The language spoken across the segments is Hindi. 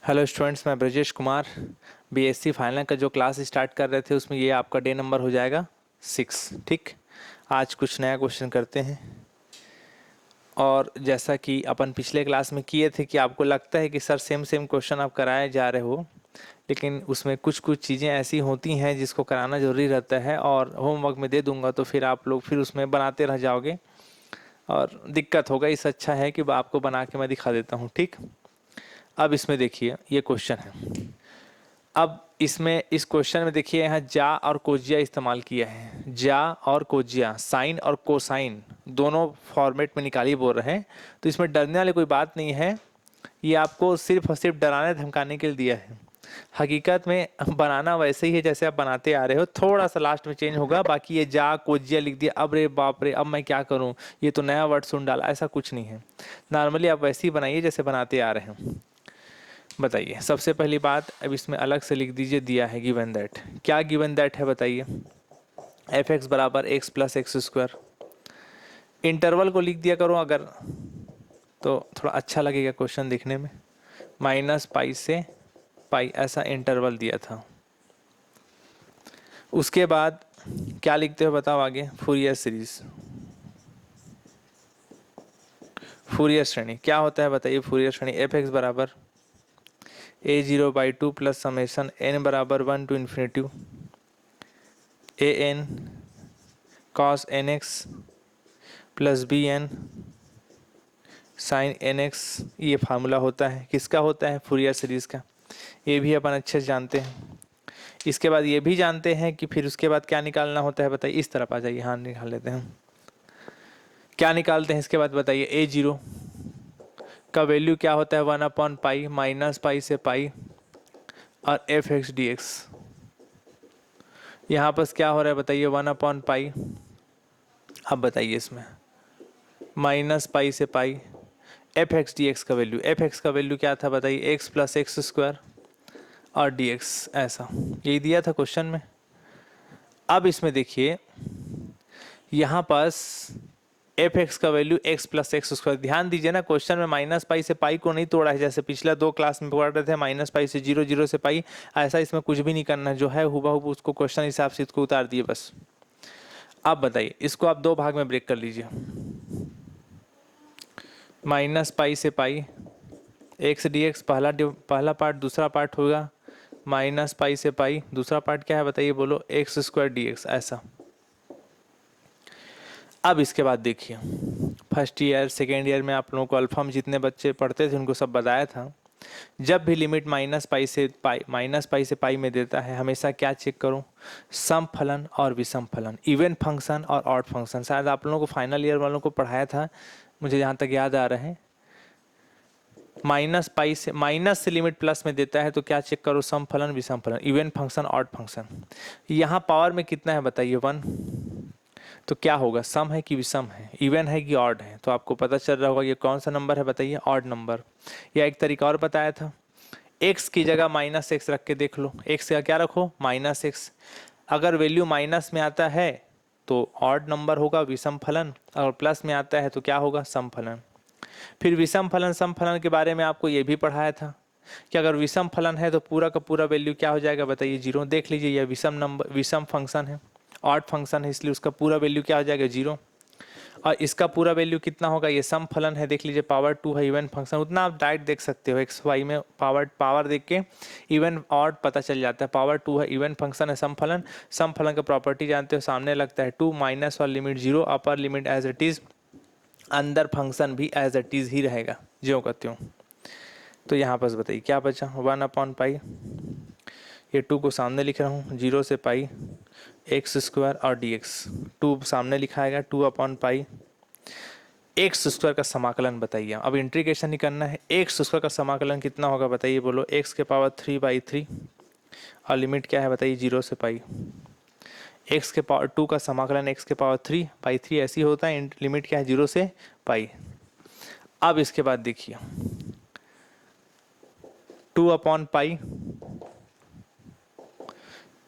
हेलो स्टूडेंट्स, मैं ब्रजेश कुमार। बीएससी फाइनल का जो क्लास स्टार्ट कर रहे थे उसमें ये आपका डे नंबर हो जाएगा 6। ठीक, आज कुछ नया क्वेश्चन करते हैं। और जैसा कि अपन पिछले क्लास में किए थे कि आपको लगता है कि सर सेम सेम क्वेश्चन आप कराए जा रहे हो, लेकिन उसमें कुछ कुछ चीज़ें ऐसी होती हैं जिसको कराना ज़रूरी रहता है, और होमवर्क में दे दूंगा तो फिर आप लोग फिर उसमें बनाते रह जाओगे और दिक्कत होगा। इससे अच्छा है कि आपको बना के मैं दिखा देता हूँ। ठीक, अब इसमें देखिए ये क्वेश्चन है। अब इसमें इस क्वेश्चन में देखिए यहाँ जा और कोजिया इस्तेमाल किया है। जा और कोजिया, साइन और कोसाइन दोनों फॉर्मेट में निकालिए बोल रहे हैं, तो इसमें डरने वाली कोई बात नहीं है। ये आपको सिर्फ और सिर्फ डराने धमकाने के लिए दिया है। हकीकत में बनाना वैसे ही है जैसे आप बनाते आ रहे हो, थोड़ा सा लास्ट में चेंज होगा। बाकी ये जा कोजिया लिख दिया, अब रे बाप रे अब मैं क्या करूं, ये तो नया वर्ड सुन डाला, ऐसा कुछ नहीं है। नॉर्मली आप वैसे ही बनाइए जैसे बनाते आ रहे हैं। बताइए सबसे पहली बात, अब इसमें अलग से लिख दीजिए, दिया है गिवन दैट। क्या गिवन दैट है बताइए? एफ एक्स बराबर x plus X square. Interval को लिख दिया करो अगर, तो थोड़ा अच्छा लगेगा क्वेश्चन दिखने में। माइनस पाई से पाई ऐसा इंटरवल दिया था। उसके बाद क्या लिखते हो बताओ आगे? फूरियर सीरीज, फूरियर श्रेणी क्या होता है बताइए? फूरियर श्रेणी एफ एक्स बराबर a0/2 प्लस समेशन n बराबर 1 to infinity A N cos N x plus B N sine N x. ये फार्मूला होता है, किसका होता है? फूरियर सीरीज़ का। ये भी अपन अच्छे से जानते हैं। इसके बाद ये भी जानते हैं कि फिर उसके बाद क्या निकालना होता है बताइए? इस तरफ आ जाइए, हाँ निकाल लेते हैं। क्या निकालते हैं इसके बाद बताइए? a0 का वैल्यू क्या होता है? 1/पाई माइनस पाई से पाई और एफ एक्स डी एक्स। यहाँ पर क्या हो रहा है बताइए? 1/पाई। अब बताइए इसमें माइनस पाई से pi f x D x का वैल्यू, एफ एक्स का वैल्यू क्या था बताइए? एक्स प्लस एक्स स्क्वायर और डी एक्स, ऐसा यही दिया था क्वेश्चन में। अब इसमें देखिए यहाँ पास एफ एक्स का value x plus X square. ध्यान दीजिए ना, क्वेश्चन में माइनस पाई से पाई को नहीं तोड़ा है जैसे पिछला 2 क्लास में पढ़ रहे थे, माइनस पाई से 0 0 से पाई। ऐसा इसमें कुछ भी नहीं करना है, जो है हुबहू उसको क्वेश्चन हिसाब से इसको उतार दिए बस। अब बताइए इसको आप 2 भाग में ब्रेक कर लीजिए। माइनस पाई से पाई एक्स डी एक्स पहला पार्ट, दूसरा पार्ट होगा माइनस पाई से पाई, दूसरा पार्ट क्या है बताइए? बोलो एक्स स्क्वायर डी एक्स, ऐसा। अब इसके बाद देखिए फर्स्ट ईयर सेकेंड ईयर में आप लोगों को अल्फा में जितने बच्चे पढ़ते थे उनको सब बताया था, जब भी लिमिट माइनस पाई से पाई में देता है हमेशा क्या चेक करो? सम फलन और विषम फलन, इवन फंक्शन और ऑड फंक्शन। शायद आप लोगों को फाइनल ईयर वालों को पढ़ाया था, मुझे जहाँ तक याद आ रहा है। माइनस से लिमिट प्लस में देता है तो क्या चेक करो? सम फलन विषम फलन, इवन फंक्शन ऑड फंक्शन। यहाँ पावर में कितना है बताइए? 1। तो क्या होगा? सम है कि विषम है, इवन है कि ऑड है? तो आपको पता चल रहा होगा ये कौन सा नंबर है बताइए? Odd number. या एक तरीका और बताया था, एक्स की जगह माइनस एक्स रख के देख लो। एक्स का क्या रखो? Minus x. अगर वैल्यू माइनस में आता है तो ऑड नंबर होगा विषम फलन, और प्लस में आता है तो क्या होगा? सम फलन। फिर विषम फलन सम फलन के बारे में आपको ये भी पढ़ाया था कि अगर विषम फलन है तो पूरा का पूरा वैल्यू क्या हो जाएगा बताइए? 0। देख लीजिए यह विषम फंक्शन है, ऑड फंक्शन है, इसलिए उसका पूरा वैल्यू क्या हो जाएगा? 0। और इसका पूरा वैल्यू कितना होगा? ये सम फलन है, देख लीजिए पावर 2 है, इवन फंक्शन। उतना आप डायरेक्ट देख सकते हो, एक्स वाई में पावर देख के इवन ऑड पता चल जाता है। पावर 2 है, इवन फंक्शन है, सम फलन का प्रॉपर्टी जानते हो, सामने लगता है 2 माइनस और limit 0, upper limit as it is, अंदर फंक्शन भी एज इट इज ही रहेगा ज्यों का त्यों। तो यहाँ पर बताइए क्या बचा? 1/पाई, ये 2 को सामने लिख रहा हूँ, 0 से पाई एक्स स्क्वायर और डी एक्स। 2 सामने लिखाएगा, 2/पाई एक्स स्क्वायर का समाकलन बताइए। अब इंटीग्रेशन ही करना है। एक्स स्क्वायर का समाकलन कितना होगा बताइए? बोलो एक्स के पावर 3/3 और लिमिट क्या है बताइए? 0 से पाई। एक्स के पावर 2 का समाकलन एक्स के पावर 3/3 ऐसी होता है, लिमिट क्या है? 0 से पाई। अब इसके बाद देखिए 2/पाई,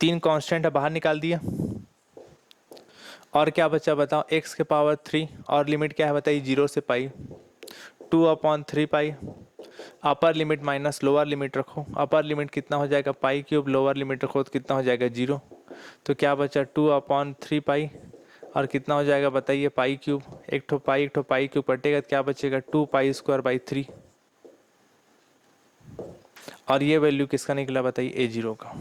3 कांस्टेंट है बाहर निकाल दिया, और क्या बचा बताओ? एक्स के पावर 3 और लिमिट क्या है बताइए? 0 से pi. 2/3 pi upper limit minus lower limit रखो, अपर लिमिट कितना हो जाएगा पाई क्यूब, लोअर लिमिट रखो तो कितना हो जाएगा 0। तो क्या बचा 2/3 पाई, और कितना हो जाएगा बताइए पाई क्यूब, एक ठो पाई क्यूब कटेगा तो क्या बचेगा 2π²/3। और ये वैल्यू किसका निकला बताइए A0 का।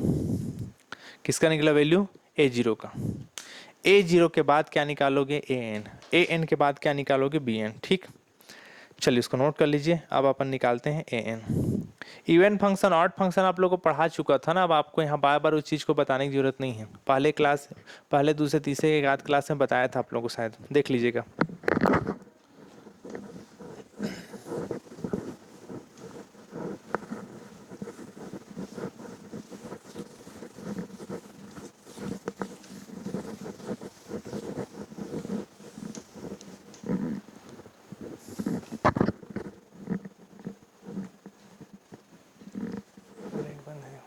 किसका निकला वैल्यू A0 का। A0 के बाद क्या निकालोगे AN के बाद क्या निकालोगे BN। ठीक, चलिए इसको नोट कर लीजिए। अब अपन निकालते हैं AN। Even function odd function आप लोगों को पढ़ा चुका था ना, अब आपको यहाँ बार बार उस चीज़ को बताने की जरूरत नहीं है। पहले दूसरे तीसरे एक आध क्लास में बताया था आप लोगों को, शायद देख लीजिएगा।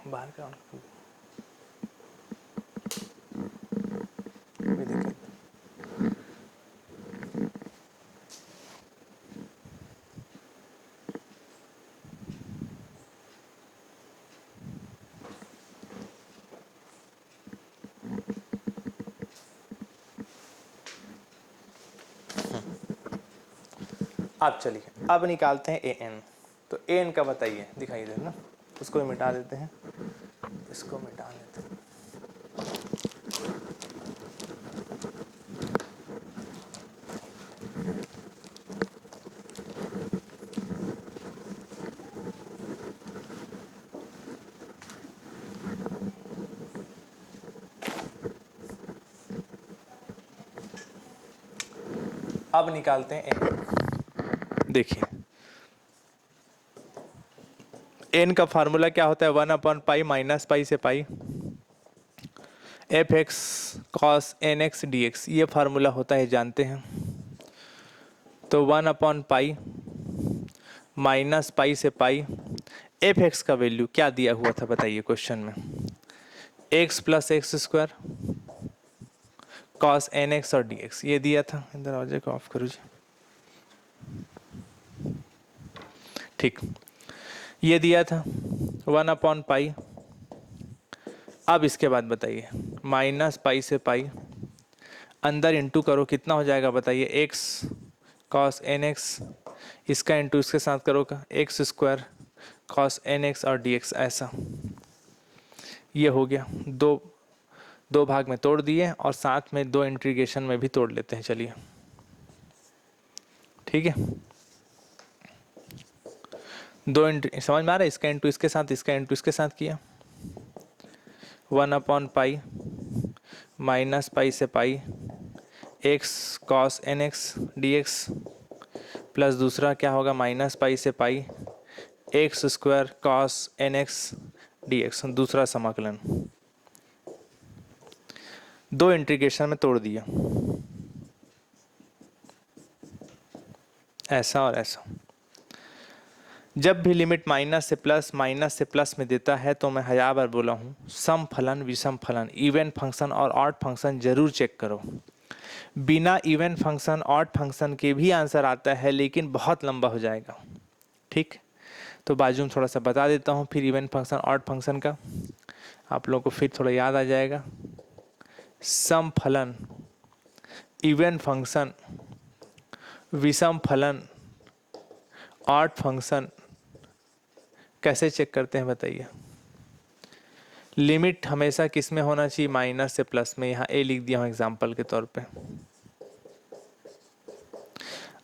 बाहर का देखिए, अब चलिए अब निकालते हैं AN। तो AN का बताइए, दिखाई दे ना, उसको मिटा देते हैं, इसको मिटा देते हैं। अब निकालते हैं AN। देखिए एन का फार्मूला क्या होता है 1/π माइनस पाई से पाई fx cos nx dx, ये फार्मूला होता है जानते हैं। तो 1/π माइनस पाई से पाई fx का वैल्यू क्या दिया हुआ था बताइए क्वेश्चन में, x + x² cos nx और dx ये दिया था। दरवाजे को ऑफ करो जी। ठीक, ये दिया था 1/π। अब इसके बाद बताइए माइनस पाई से पाई अंदर इंटू करो, कितना हो जाएगा बताइए x cos nx, इसका इंटू इसके साथ करो का x² cos nx और dx, ऐसा ये हो गया। दो भाग में तोड़ दिए और साथ में दो इंटीग्रेशन में भी तोड़ लेते हैं। चलिए ठीक है, समझ में आ रहा है, इसका इंटू इसके साथ, इसका इंटू इसके साथ किया। 1/π माइनस पाई से पाई x cos nx dx plus दूसरा क्या होगा माइनस पाई से पाई x² cos nx dx, दूसरा समाकलन। दो इंटीग्रेशन में तोड़ दिया, ऐसा और ऐसा। जब भी लिमिट माइनस से प्लस में देता है तो मैं 1000 बार बोला हूँ, सम फलन विषम फलन इवन फंक्शन और ऑड फंक्शन जरूर चेक करो। बिना इवन फंक्शन ऑड फंक्शन के भी आंसर आता है लेकिन बहुत लंबा हो जाएगा। ठीक, तो बाजू में थोड़ा सा बता देता हूँ फिर इवन फंक्शन ऑड फंक्शन का, आप लोगों को फिर थोड़ा याद आ जाएगा। सम फलन, इवन फंक्शन, विषम फलन, ऑड फंक्शन कैसे चेक करते हैं बताइए। लिमिट हमेशा किस में होना चाहिए, माइनस से प्लस में। यहाँ ए लिख दिया हूँ एग्जाम्पल के तौर पे।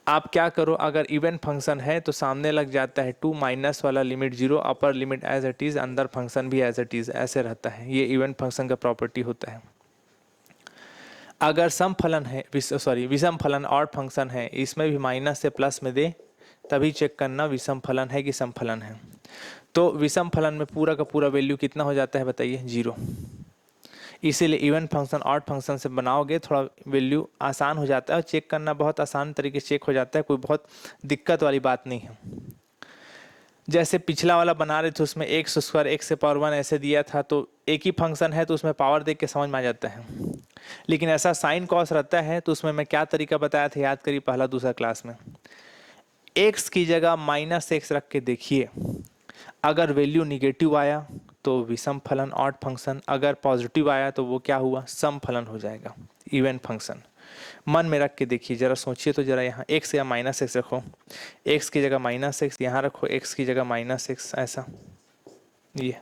आप क्या करो, अगर इवन फंक्शन है तो सामने लग जाता है 2 माइनस वाला limit 0, upper limit as it is, अंदर फंक्शन भी एज इट इज, ऐसे रहता है। ये इवन फंक्शन का प्रॉपर्टी होता है। अगर सम फलन है, विषम फलन ऑड फंक्शन है, इसमें भी माइनस से प्लस में दे तभी चेक करना विषम फलन है कि सम फलन है। तो विषम फलन में पूरा का पूरा वैल्यू कितना हो जाता है बताइए 0। इसीलिए इवन फंक्शन ऑड फंक्शन से बनाओगे थोड़ा वैल्यू आसान हो जाता है और चेक करना बहुत आसान तरीके से चेक हो जाता है, कोई बहुत दिक्कत वाली बात नहीं है। जैसे पिछला वाला बना रहे थे उसमें x² x⁻1 ऐसे दिया था, तो एक ही फंक्शन है तो उसमें पावर देख के समझ में आ जाता है। लेकिन ऐसा साइन कॉस रहता है तो उसमें मैं क्या तरीका बताया था याद करिए, पहला दूसरा क्लास में। x की जगह माइनस एक्स रख के देखिए, अगर वैल्यू निगेटिव आया तो विषम फलन ऑड फंक्शन, अगर पॉजिटिव आया तो वो क्या हुआ, सम फलन हो जाएगा, इवन फंक्शन। मन में रख के देखिए, जरा सोचिए तो जरा, यहाँ एक्स या माइनस एक्स रखो, एक्स की जगह माइनस एक्स, यहाँ रखो एक्स की जगह माइनस एक्स, ऐसा, ये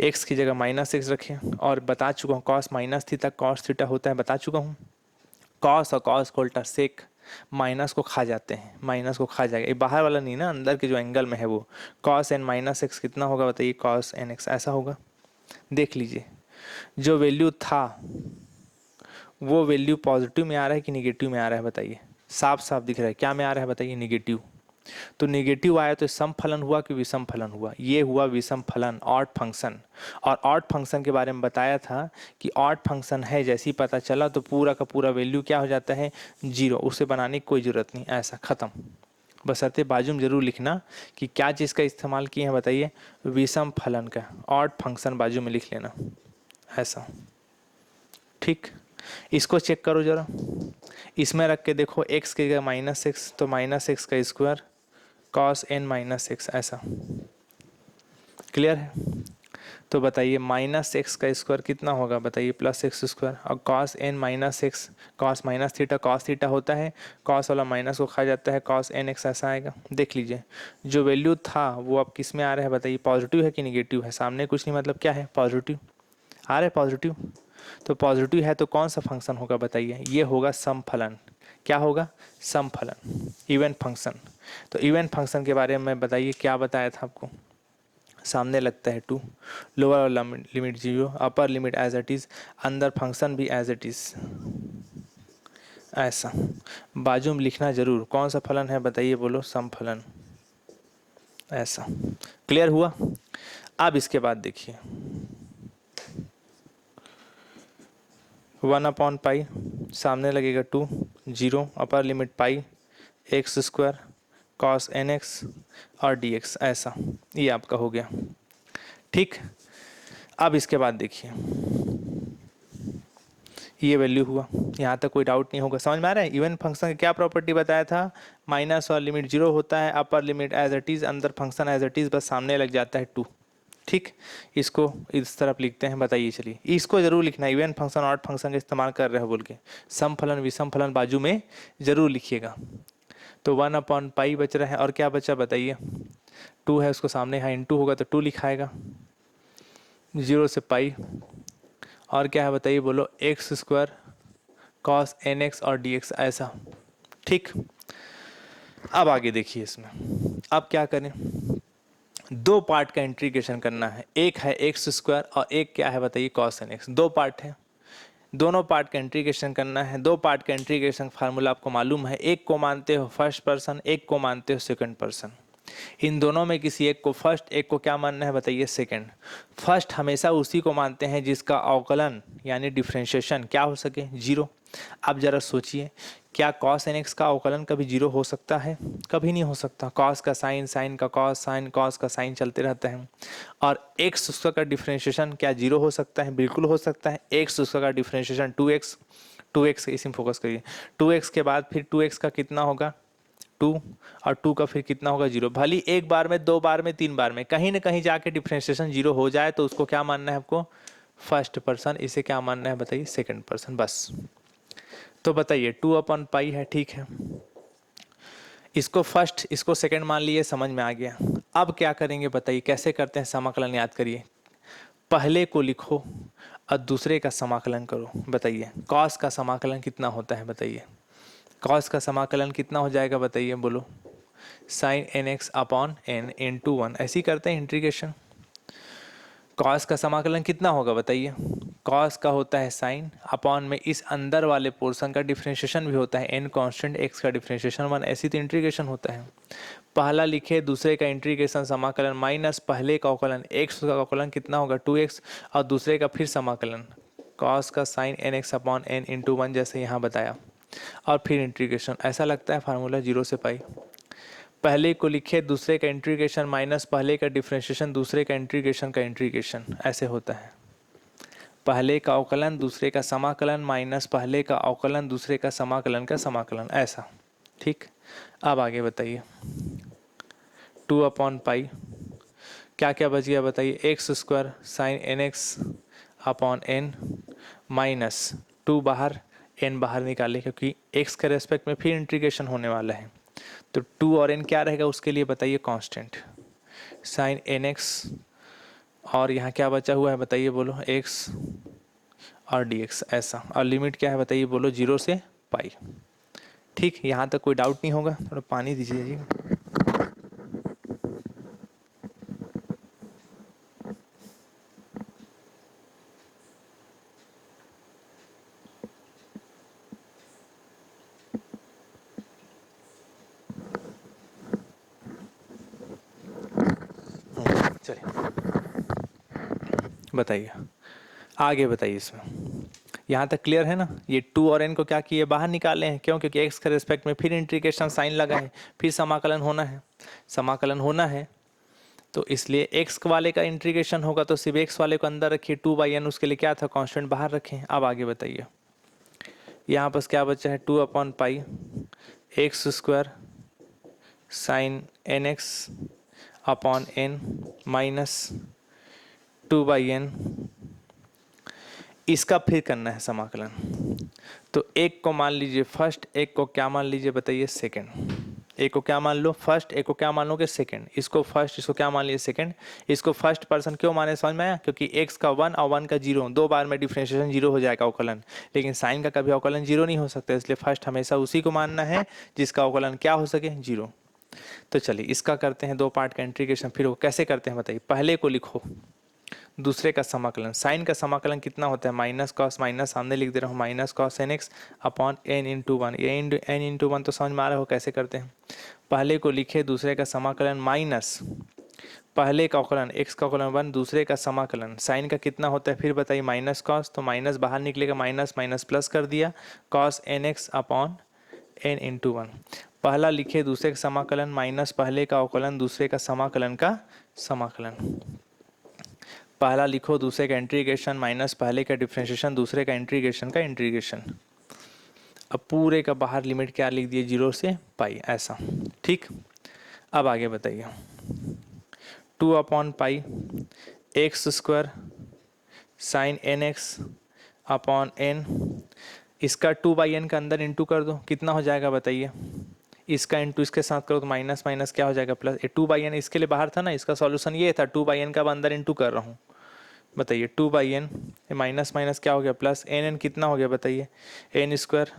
एक्स की जगह माइनस एक्स रखें। और बता चुका हूँ cos minus theta cos theta होता है, बता चुका हूँ। कॉस और कॉस को उल्टा सेक माइनस को खा जाते हैं, माइनस को खा जाएगा, ये बाहर वाला नहीं ना, अंदर के जो एंगल में है वो। कॉस एन माइनस एक्स कितना होगा बताइए, कॉस एन एक्स, ऐसा होगा। देख लीजिए जो वैल्यू था वो वैल्यू पॉजिटिव में आ रहा है कि निगेटिव में आ रहा है बताइए, साफ साफ दिख रहा है, क्या में आ रहा है बताइए, निगेटिव। तो निगेटिव आया तो सम फलन हुआ कि विषम फलन हुआ, ये हुआ विषम फलन, ऑड फंक्शन। और ऑड फंक्शन के बारे में बताया था कि ऑड फंक्शन है, जैसे ही पता चला तो पूरा का पूरा वैल्यू क्या हो जाता है, जीरो, उसे बनाने की कोई ज़रूरत नहीं, ऐसा ख़त्म। बशर्ते बाजू में जरूर लिखना कि क्या चीज़ का इस्तेमाल किए हैं बताइए, विषम फलन का, ऑड फंक्शन बाजू में लिख लेना, ऐसा, ठीक। इसको चेक करो जरा, इसमें रख के देखो, एक्स की जगह माइनस एक्स तो माइनस एक्स का square cos N minus X, ऐसा, क्लियर है। तो बताइए माइनस एक्स का स्क्वायर कितना होगा बताइए, प्लस एक्स स्क्वायर, और cos N minus x, cos minus theta cos theta होता है, कॉस वाला माइनस को खा जाता है, कॉस एन एक्स, ऐसा आएगा। देख लीजिए जो वैल्यू था वो अब किस में आ रहा है बताइए, पॉजिटिव है कि निगेटिव है, सामने कुछ नहीं, मतलब क्या है, पॉजिटिव आ रहा है, पॉजिटिव। तो पॉजिटिव है तो कौन सा फंक्शन होगा बताइए, ये होगा सम फलन। क्या होगा, सम फलन, इवन फंक्शन। तो इवन फंक्शन के बारे में बताइए, क्या बताया था आपको, सामने लगता है 2, lower limit 0, upper limit as it is, अंदर फंक्शन भी एज इट इज़, ऐसा। बाजू में लिखना जरूर, कौन सा फलन है बताइए, बोलो, सम फलन, ऐसा। क्लियर हुआ। अब इसके बाद देखिए 1/पाई, सामने लगेगा 2, 0, upper limit pi, x square cos N x और डी एक्स, ऐसा, ये आपका हो गया, ठीक। अब इसके बाद देखिए ये वैल्यू हुआ, यहाँ तक कोई डाउट नहीं होगा, समझ में आ रहा है। इवन फंक्शन का क्या प्रॉपर्टी बताया था, माइनस और लिमिट 0 होता है, upper limit as it is, अंदर फंक्शन एज इट इज़, बस सामने लग जाता है 2, ठीक। इसको इस तरफ लिखते हैं, बताइए, चलिए इसको जरूर लिखना, इवन फंक्शन ऑड फंक्शन का इस्तेमाल कर रहे हो बोल के, सम फलन विषम फलन बाजू में जरूर लिखिएगा। तो 1/पाई बच रहा है, और क्या बचा बताइए, 2 है, उसको सामने यहाँ इंटू होगा तो 2 लिखाएगा, 0 से पाई, और क्या है बताइए, बोलो, X square cos N x और डी एक्स, ऐसा, ठीक। अब आगे देखिए इसमें, अब क्या करें, दो पार्ट का इंटीग्रेशन करना है, एक है एक्स स्क्वायर और एक क्या है बताइए, कॉस एन एक्स, दो पार्ट है, दोनों पार्ट का इंटीग्रेशन करना है। दो पार्ट का इंटीग्रेशन फार्मूला आपको मालूम है, एक को मानते हो फर्स्ट पर्सन, एक को मानते हो सेकंड पर्सन। इन दोनों में किसी एक को फर्स्ट, एक को क्या मानना है बताइए, सेकंड। फर्स्ट हमेशा उसी को मानते हैं जिसका अवकलन यानी डिफ्रेंशिएशन क्या हो सके, जीरो। अब जरा सोचिए, क्या कॉस एन एक्स का अवकलन कभी जीरो हो सकता है, कभी नहीं हो सकता। कॉस का साइन, साइन का कॉस, साइन कॉस का साइन चलते रहता है। और एक्स उसका का डिफ्रेंशिएशन क्या जीरो हो सकता है, बिल्कुल हो सकता है। एक्स उसका का डिफ्रेंशिएशन 2x, 2x इसी में फोकस करिए, 2x के बाद फिर 2x का कितना होगा 2, और 2 का फिर कितना होगा 0। भली एक बार में, दो बार में, तीन बार में, कहीं ना कहीं जाके डिफ्रेंशिएशन जीरो हो जाए तो उसको क्या मानना है आपको, फर्स्ट पर्सन। इसे क्या मानना है बताइए, सेकंड पर्सन, बस। तो बताइए 2/पाई है, ठीक है, इसको फर्स्ट इसको सेकंड मान लिए, समझ में आ गया। अब क्या करेंगे बताइए, कैसे करते हैं समाकलन, याद करिए। पहले को लिखो और दूसरे का समाकलन करो। बताइए कॉस का समाकलन कितना होता है बताइए, कॉस का समाकलन कितना हो जाएगा बताइए, बोलो, sine N x upon N into 1, ऐसे ही करते हैं इंटीग्रेशन। कॉस का समाकलन कितना होगा बताइए, कॉस का होता है साइन अपॉन में इस अंदर वाले पोर्शन का डिफ्रेंशिएशन भी होता है, एन कांस्टेंट, एक्स का डिफ्रेंशिएशन 1, ऐसी तो इंटीग्रेशन होता है। पहला लिखे, दूसरे का इंटीग्रेशन समाकलन माइनस पहले का अवकलन, एक्स का अवकलन कितना होगा 2x, और दूसरे का फिर समाकलन कॉस का sine N x upon N into 1, जैसे यहाँ बताया, और फिर इंटीग्रेशन। ऐसा लगता है फार्मूला 0 से पाई। पहले को लिखे, दूसरे का इंटीग्रेशन माइनस पहले का डिफ्रेंशिएशन, दूसरे का इंटीग्रेशन, ऐसे होता है। पहले का अवकलन, दूसरे का समाकलन, माइनस पहले का अवकलन, दूसरे का समाकलन, ऐसा, ठीक। अब आगे बताइए, 2/पाई क्या क्या बच गया बताइए, X square sine N x upon N minus 2 बाहर, एन बाहर निकाले क्योंकि एक्स के रेस्पेक्ट में फिर इंटीग्रेशन होने वाला है। तो 2 और एन क्या रहेगा उसके लिए बताइए, कांस्टेंट साइन एन एक्स, और यहाँ क्या बचा हुआ है बताइए, बोलो एक्स और डी एक्स ऐसा, और लिमिट क्या है बताइए, बोलो 0 से पाई। ठीक, यहाँ तक कोई डाउट नहीं होगा? थोड़ा पानी दीजिए जी। चलिए बताइए, आगे बताइए इसमें। यहाँ तक क्लियर है ना? ये 2 और n को क्या किए, बाहर निकाले हैं। क्यों? क्योंकि x के रेस्पेक्ट में फिर इंटीग्रेशन साइन लगा है, फिर समाकलन होना है, समाकलन होना है। तो इसलिए x वाले का इंटीग्रेशन होगा तो सिर्फ x वाले को अंदर रखिए, 2/n उसके लिए क्या था, कांस्टेंट बाहर रखें। अब आगे बताइए, यहाँ पर क्या बचा है, 2/पाई x square sine N x upon N minus 2/n, इसका फिर करना है समाकलन। तो एक को मान लीजिए फर्स्ट, एक को क्या मान लीजिए बताइए, सेकंड। एक को क्या मान लो फर्स्ट, एक को क्या मान लोगे सेकंड। इसको फर्स्ट, इसको क्या मान लीजिए सेकंड। इसको फर्स्ट पर्सन क्यों माने, समझ में आया? क्योंकि x का 1 और 1 का 0, 2 बार में डिफरेंशिएशन 0 हो जाएगा अवकलन, लेकिन साइन का कभी अवकलन 0 नहीं हो सकता, इसलिए फर्स्ट हमेशा उसी को मानना है जिसका अवकलन क्या हो सके, 0। तो चलिए इसका करते हैं 2 पार्ट का इंटीग्रेशन। फिर वो कैसे करते हैं बताइए, पहले को लिखो, दूसरे का समाकलन। साइन का समाकलन कितना होता है, माइनस कॉस, माइनस सामने लिख दे रहा हूँ, minus cos N x upon N into 1। ये एन इंटू 1 तो समझ में आ रहा हो कैसे करते हैं। पहले को लिखे, दूसरे का समाकलन माइनस पहले का अवकलन एक्स का अवकलन 1, दूसरे का समाकलन साइन का कितना होता है फिर बताइए, माइनस कॉस, तो माइनस बाहर निकलेगा, माइनस माइनस प्लस कर दिया, cos N x upon N into 1। पहला लिखे, दूसरे का समाकलन माइनस पहले का अवकलन दूसरे का समाकलन का समाकलन। पहला लिखो, दूसरे का इंटीग्रेशन माइनस पहले का डिफरेंशिएशन दूसरे का इंटीग्रेशन का इंटीग्रेशन। अब पूरे का बाहर लिमिट क्या लिख दिए, 0 से पाई ऐसा। ठीक, अब आगे बताइए, 2/पाई x square sine N x upon n, इसका 2/n का अंदर इंटू कर दो, कितना हो जाएगा बताइए। इसका इंटू इसके साथ करो तो माइनस माइनस क्या हो जाएगा प्लस। 2/n इसके लिए बाहर था ना, इसका सॉल्यूशन ये था, 2/n का अंदर इंटू कर रहा हूँ। बताइए 2/n, माइनस माइनस क्या हो गया प्लस, एन एन कितना हो गया बताइए, एन स्क्वायर।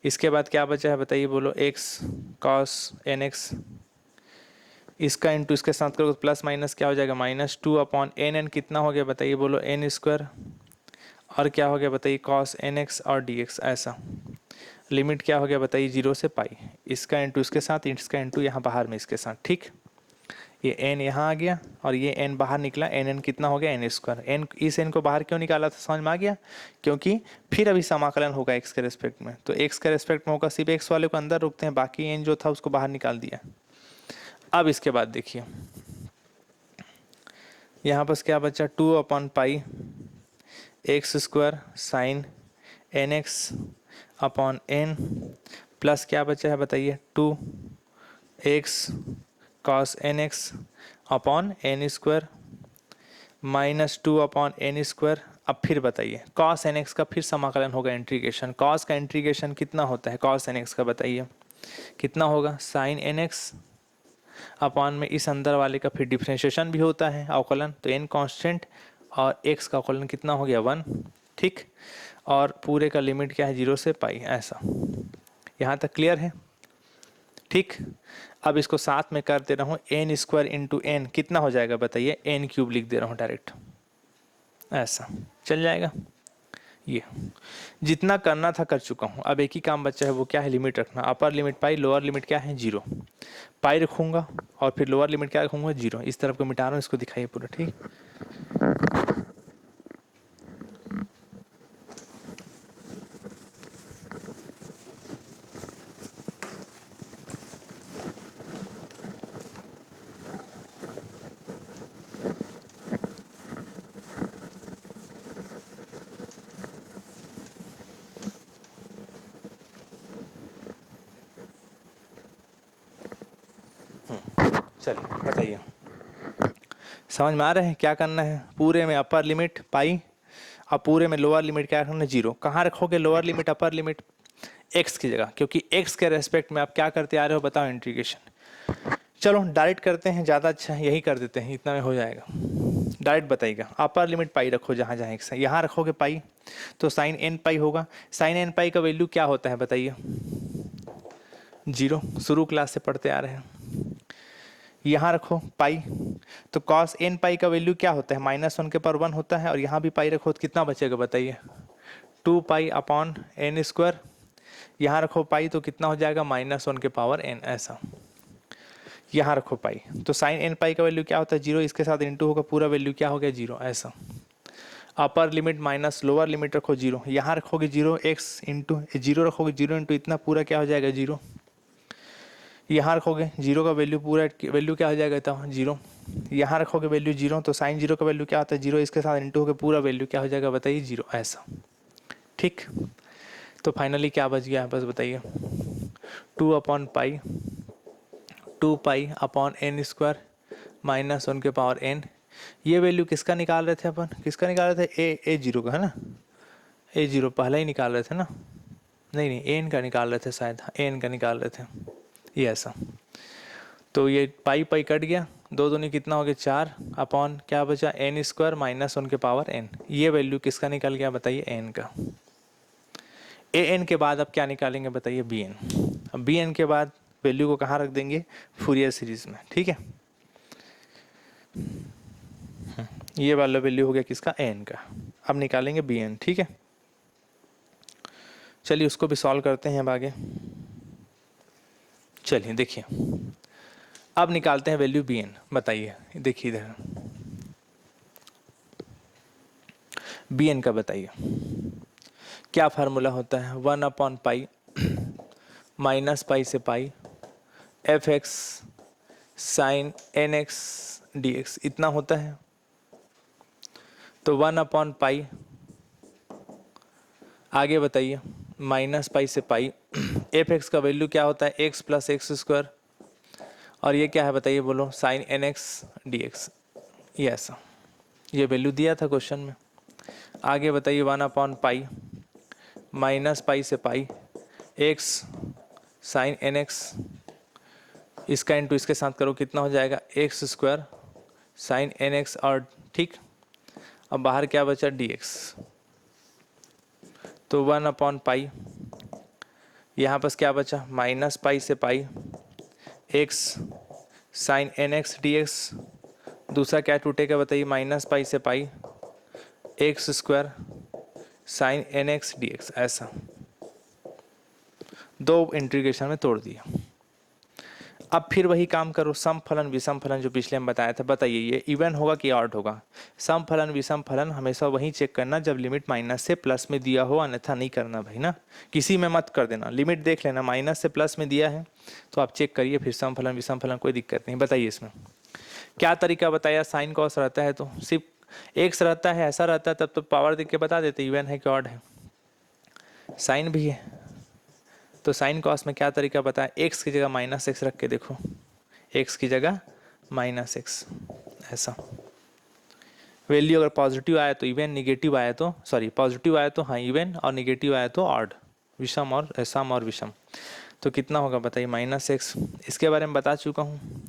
इसके बाद क्या बचा है बताइए, बोलो एक्स कॉस एन एक्स, इसका इंटू इसके साथ करो प्लस माइनस क्या हो जाएगा, -2/n कितना हो गया बताइए, बोलो एन स्क्वायर, और क्या हो गया बताइए, कॉस एन एक्स और डी एक्स ऐसा। लिमिट क्या हो गया बताइए, 0 से पाई, इसका इंटू इसके साथ, इसका इंटू यहाँ बाहर में इसके साथ। ठीक, ये n यहाँ आ गया और ये n बाहर निकला, n कितना हो गया, एन स्क्वायर। n इस n को बाहर क्यों निकाला था समझ में आ गया, क्योंकि फिर अभी समाकलन होगा x के रेस्पेक्ट में, तो x के रेस्पेक्ट में होगा, सिर्फ x वाले को अंदर रुकते हैं, बाकी n जो था उसको बाहर निकाल दिया। अब इसके बाद देखिए यहाँ पर क्या बचा, 2/पाई x square sine N x upon N plus क्या बचा है बताइए, 2x cos N x upon N square -2/n square. अब फिर बताइए कॉस एन एक्स का फिर समाकलन होगा, इंटीग्रेशन। कॉस का इंटीग्रेशन कितना होता है, कॉस एन एक्स का बताइए कितना होगा, साइन एन एक्स अपॉन में इस अंदर वाले का फिर डिफ्रेंशिएशन भी होता है अवकलन, तो एन कांस्टेंट और एक्स का अवकलन कितना हो गया, 1। ठीक, और पूरे का लिमिट क्या है, 0 से पाई ऐसा। यहाँ तक क्लियर है? ठीक, अब इसको साथ में कर दे रहा हूँ, एन स्क्वायर इंटू एन कितना हो जाएगा बताइए, एन क्यूब लिख दे रहा हूँ डायरेक्ट ऐसा, चल जाएगा। ये जितना करना था कर चुका हूँ, अब एक ही काम बचा है, वो क्या है, लिमिट रखना। अपर लिमिट पाई, लोअर लिमिट क्या है, 0। पाई रखूँगा और फिर लोअर लिमिट क्या रखूँगा, 0। इस तरफ को मिटा रहा हूँ, इसको दिखाइए पूरा। ठीक, चलिए बताइए, समझ में आ रहे हैं क्या करना है? पूरे में अपर लिमिट पाई, अब पूरे में लोअर लिमिट क्या करना है? जीरो। कहाँ रखोगे lower limit upper limit? X की जगह, क्योंकि एक्स के रेस्पेक्ट में आप क्या करते आ रहे हो बताओ? इंटीग्रेशन। चलो डायरेक्ट करते हैं, ज़्यादा अच्छा यही कर देते हैं, इतना में हो जाएगा। डायरेक्ट बताइएगा, अपर लिमिट पाई रखो जहाँ जहाँ एक्स है, यहाँ रखोगे पाई तो साइन एन पाई होगा। साइन एन पाई का वैल्यू क्या होता है बताइए? जीरो, शुरू क्लास से पढ़ते आ रहे हैं। यहाँ रखो पाई तो कॉस एन पाई का वैल्यू क्या होता है? -1 के पर 1 होता है, और यहाँ भी पाई रखो तो कितना बचेगा बताइए? 2 पाई अपॉन एन स्क्वायर। यहाँ रखो पाई तो कितना हो जाएगा? -1 के पावर एन, ऐसा। यहाँ रखो पाई तो साइन एन पाई का वैल्यू क्या होता है? जीरो, इसके साथ इंटू होगा, पूरा वैल्यू क्या हो गया? जीरो, ऐसा। अपर लिमिट माइनस लोअर लिमिट रखो जीरो, यहाँ रखोगे जीरो, एक्स इंटू जीरो रखोगे, जीरो इंटू इतना पूरा क्या हो जाएगा? जीरो। यहाँ रखोगे जीरो का वैल्यू, पूरा वैल्यू क्या हो जाएगा? तो जीरो। यहाँ रखोगे वैल्यू जीरो, तो साइन जीरो का वैल्यू क्या होता है? जीरो, इसके साथ इंटू होकर पूरा वैल्यू क्या हो जाएगा बताइए? जीरो, ऐसा। ठीक, तो फाइनली क्या बच गया बस बताइए? 2 upon pi, 2 pi upon N square -1 के पावर एन। ये वैल्यू किसका निकाल रहे थे अपन? किसका निकाल रहे थे? ए जीरो का, है ना? ए जीरो पहले ही निकाल रहे थे ना? नहीं नहीं, एन का निकाल रहे थे शायद, एन का निकाल रहे थे, ये ऐसा। तो ये पाई पाई कट गया, दो दूनी कितना हो गया? 4 अपॉन क्या बचा? एन स्क्वायर -1 के पावर एन। ये वैल्यू किसका निकल गया बताइए? एन का। ए एन के बाद अब क्या निकालेंगे बताइए? B N. अब बी एन के बाद वैल्यू को कहाँ रख देंगे? फूरियर सीरीज में, ठीक है। ये वाला वैल्यू हो गया किसका? एन का। अब निकालेंगे बी एन, ठीक है। चलिए उसको भी सॉल्व करते हैं अब आगे। चलिए देखिए, अब निकालते हैं वैल्यू बी एन। बताइए, देखिए इधर बी एन का बताइए क्या फार्मूला होता है? 1 अपॉन पाई माइनस पाई से pi f x sine N x D x, इतना होता है। तो 1 अपॉन पाई, आगे बताइए, माइनस पाई से पाई एफ एक्स का वैल्यू क्या होता है? एक्स प्लस एक्स स्क्वायर, और ये क्या है बताइए? बोलो, sine N x D X, ये ऐसा। ये वैल्यू दिया था क्वेश्चन में। आगे बताइए, 1 अपॉन पाई माइनस पाई से pi x sine N X, इसका इंटू इसके साथ करो, कितना हो जाएगा? X square sine N x, और ठीक, अब बाहर क्या बचा? D X. तो 1 अपॉन पाई, यहाँ पास क्या बचा? माइनस पाई से pi x sine N x D x, दूसरा क्या टूटेगा बताइए? माइनस पाई से pi x square sine N x D x, ऐसा। दो इंटीग्रेशन में तोड़ दिया। अब फिर वही काम करो, सम फलन विषम फलन जो पिछले हम बताया था। बताइए ये इवन होगा कि ऑड होगा? सम फलन विषम फलन हमेशा वही चेक करना जब लिमिट माइनस से प्लस में दिया हो, अन्यथा नहीं करना भाई ना, किसी में मत कर देना। लिमिट देख लेना, माइनस से प्लस में दिया है तो आप चेक करिए, फिर सम फलन विषम फलन, कोई दिक्कत नहीं। बताइए इसमें क्या तरीका बताया? साइन कॉस रहता है तो सिर्फ एक्स रहता है, ऐसा रहता है तब तो पावर देख के बता देते इवन है कि ऑड है। साइन भी है तो साइन कॉस में क्या तरीका बताया? एक्स की जगह माइनस एक्स रख के देखो, एक्स की जगह माइनस एक्स, ऐसा। वैल्यू अगर पॉजिटिव आया तो इवन, निगेटिव आया तो सॉरी पॉजिटिव आया तो हाँ इवन, और निगेटिव आया तो ऑड, विषम और सम और विषम। तो कितना होगा बताइए? Minus x. इसके बारे में बता चुका हूँ।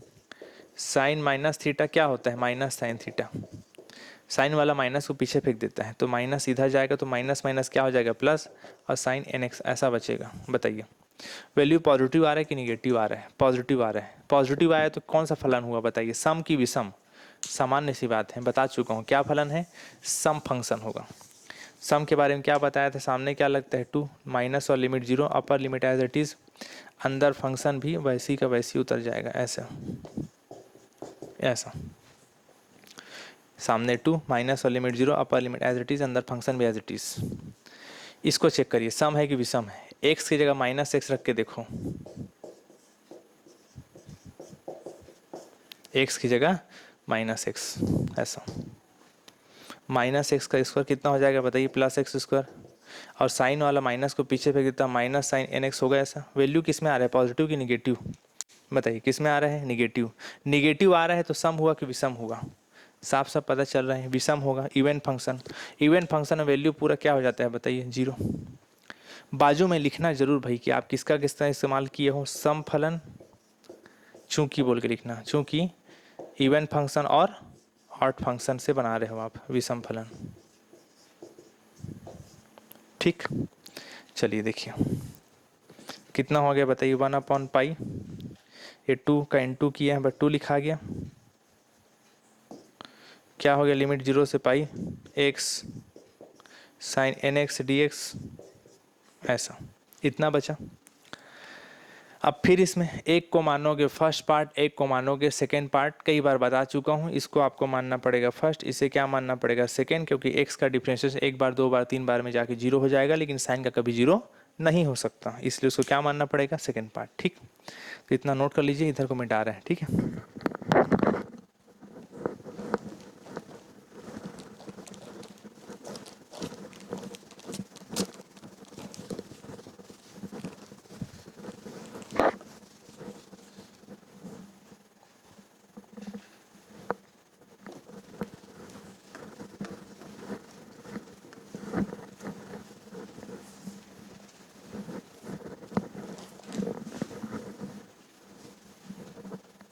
साइन माइनस थीटा क्या होता है? Minus sine theta. साइन वाला माइनस को पीछे फेंक देता है तो माइनस इधर जाएगा तो माइनस माइनस क्या हो जाएगा? प्लस, और साइन एन एक्स ऐसा बचेगा। बताइए वैल्यू पॉजिटिव आ रहा है कि निगेटिव आ रहा है? पॉजिटिव आ रहा है। पॉजिटिव आया तो कौन सा फलन हुआ बताइए? सम की विषम? सामान्य सी बात है, बता चुका हूँ क्या फलन है? सम फंक्शन होगा। सम के बारे में क्या बताया था? सामने क्या लगता है? 2 माइनस और limit 0, upper limit as it is, अंदर फंक्शन भी वैसी का वैसी उतर जाएगा, ऐसा ऐसा। सामने 2 माइनस और limit 0, upper limit as it is, अंदर फंक्शन भी एज इट इज। इसको चेक करिए, सम है कि विषम है? एक्स की जगह माइनस एक्स रख के देखो, एक्स की जगह माइनस एक्स, ऐसा। माइनस एक्स का स्क्वायर कितना हो जाएगा बताइए? प्लस एक्स स्क्वायर, और साइन वाला माइनस को पीछे फेंक देता, माइनस साइन एन एक्स होगा, ऐसा। वैल्यू किस में आ रहा है? पॉजिटिव की निगेटिव? बताइए किस में आ रहा है, निगेटिव। निगेटिव आ रहा है तो सम हुआ कि विषम होगा, साफ साफ पता चल रहा है विषम होगा। इवन फंक्शन, इवन फंक्शन में वैल्यू पूरा क्या हो जाता है बताइए, जीरो। बाजू में लिखना जरूर भाई कि आप किसका किस तरह इस्तेमाल किए हो, सम फलन चूंकि बोल के लिखना, चूंकि इवन फंक्शन और ऑड फंक्शन से बना रहे हो आप विषम फलन। ठीक, चलिए देखिए कितना हो गया बताइए, 1/पाई, ये 2 का इंटू किया है बट 2 लिखा गया, क्या हो गया लिमिट 0 से pi, x sine N x D x, ऐसा इतना बचा। अब फिर इसमें एक को मानोगे फर्स्ट पार्ट, एक को मानोगे सेकेंड पार्ट, कई बार बता चुका हूँ, इसको आपको मानना पड़ेगा फर्स्ट, इसे क्या मानना पड़ेगा सेकेंड, क्योंकि एक्स का डिफरेंशिएशन एक बार दो बार तीन बार में जाके जीरो हो जाएगा, लेकिन साइन का कभी जीरो नहीं हो सकता, इसलिए उसको क्या मानना पड़ेगा, सेकेंड पार्ट। ठीक, तो इतना नोट कर लीजिए, इधर को मिटा रहे हैं। ठीक है,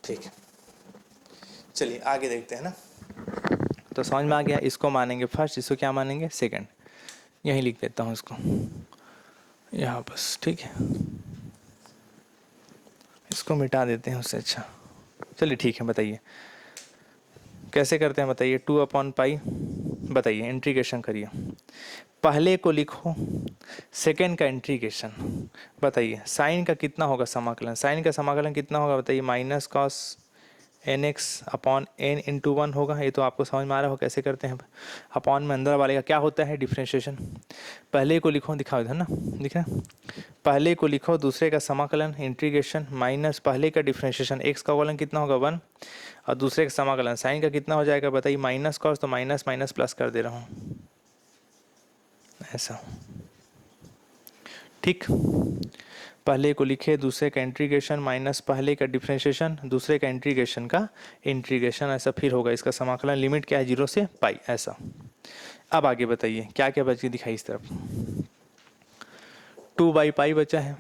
ठीक है, चलिए आगे देखते हैं ना। तो समझ में आ गया, इसको मानेंगे फर्स्ट, इसको क्या मानेंगे सेकंड, यहीं लिख देता हूँ इसको यहाँ बस। ठीक है, इसको मिटा देते हैं उससे अच्छा। चलिए ठीक है, बताइए कैसे करते हैं बताइए, 2/पाई, बताइए इंटीग्रेशन करिए, पहले को लिखो, सेकेंड का इंटीग्रेशन, बताइए साइन का कितना होगा समाकलन, साइन का समाकलन कितना होगा बताइए, minus cos N x upon N into one होगा, ये तो आपको समझ में आ रहा हो कैसे करते हैं। अपॉन में अंदर वाले का क्या होता है, डिफ्रेंशिएशन। पहले को लिखो, दिखाओ इधर ना, दिख रहा है, पहले को लिखो, दूसरे का समाकलन इंटीग्रेशन, माइनस पहले का डिफ्रेंशिएशन, एक्स का कॉलन कितना होगा 1, और दूसरे का समाकलन साइन का कितना हो जाएगा बताइए, माइनस कॉस, तो माइनस माइनस प्लस कर दे रहा हूँ ऐसा। ठीक, पहले को लिखे, दूसरे का इंटीग्रेशन, माइनस पहले का डिफरेंशिएशन, दूसरे का इंटीग्रेशन का इंटीग्रेशन, ऐसा फिर होगा इसका समाकलन, लिमिट क्या है 0 से पाई, ऐसा। अब आगे बताइए क्या क्या बच के दिखाई इस तरफ, 2/पाई बचा है,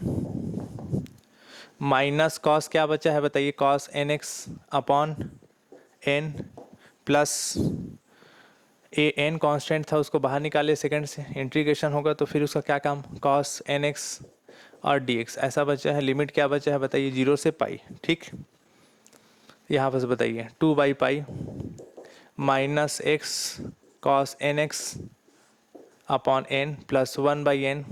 माइनस कॉस क्या बचा है बताइए, cos N x upon N, plus a n constant था उसको बाहर निकाले सेकंड से, इंटीग्रेशन होगा तो फिर उसका क्या काम, कॉस एन एक्स और डी एक्स, ऐसा बचा है। लिमिट क्या बचा है बताइए, 0 से पाई। ठीक, यहाँ पर बताइए 2/पाई minus x cos N x upon N plus 1/n,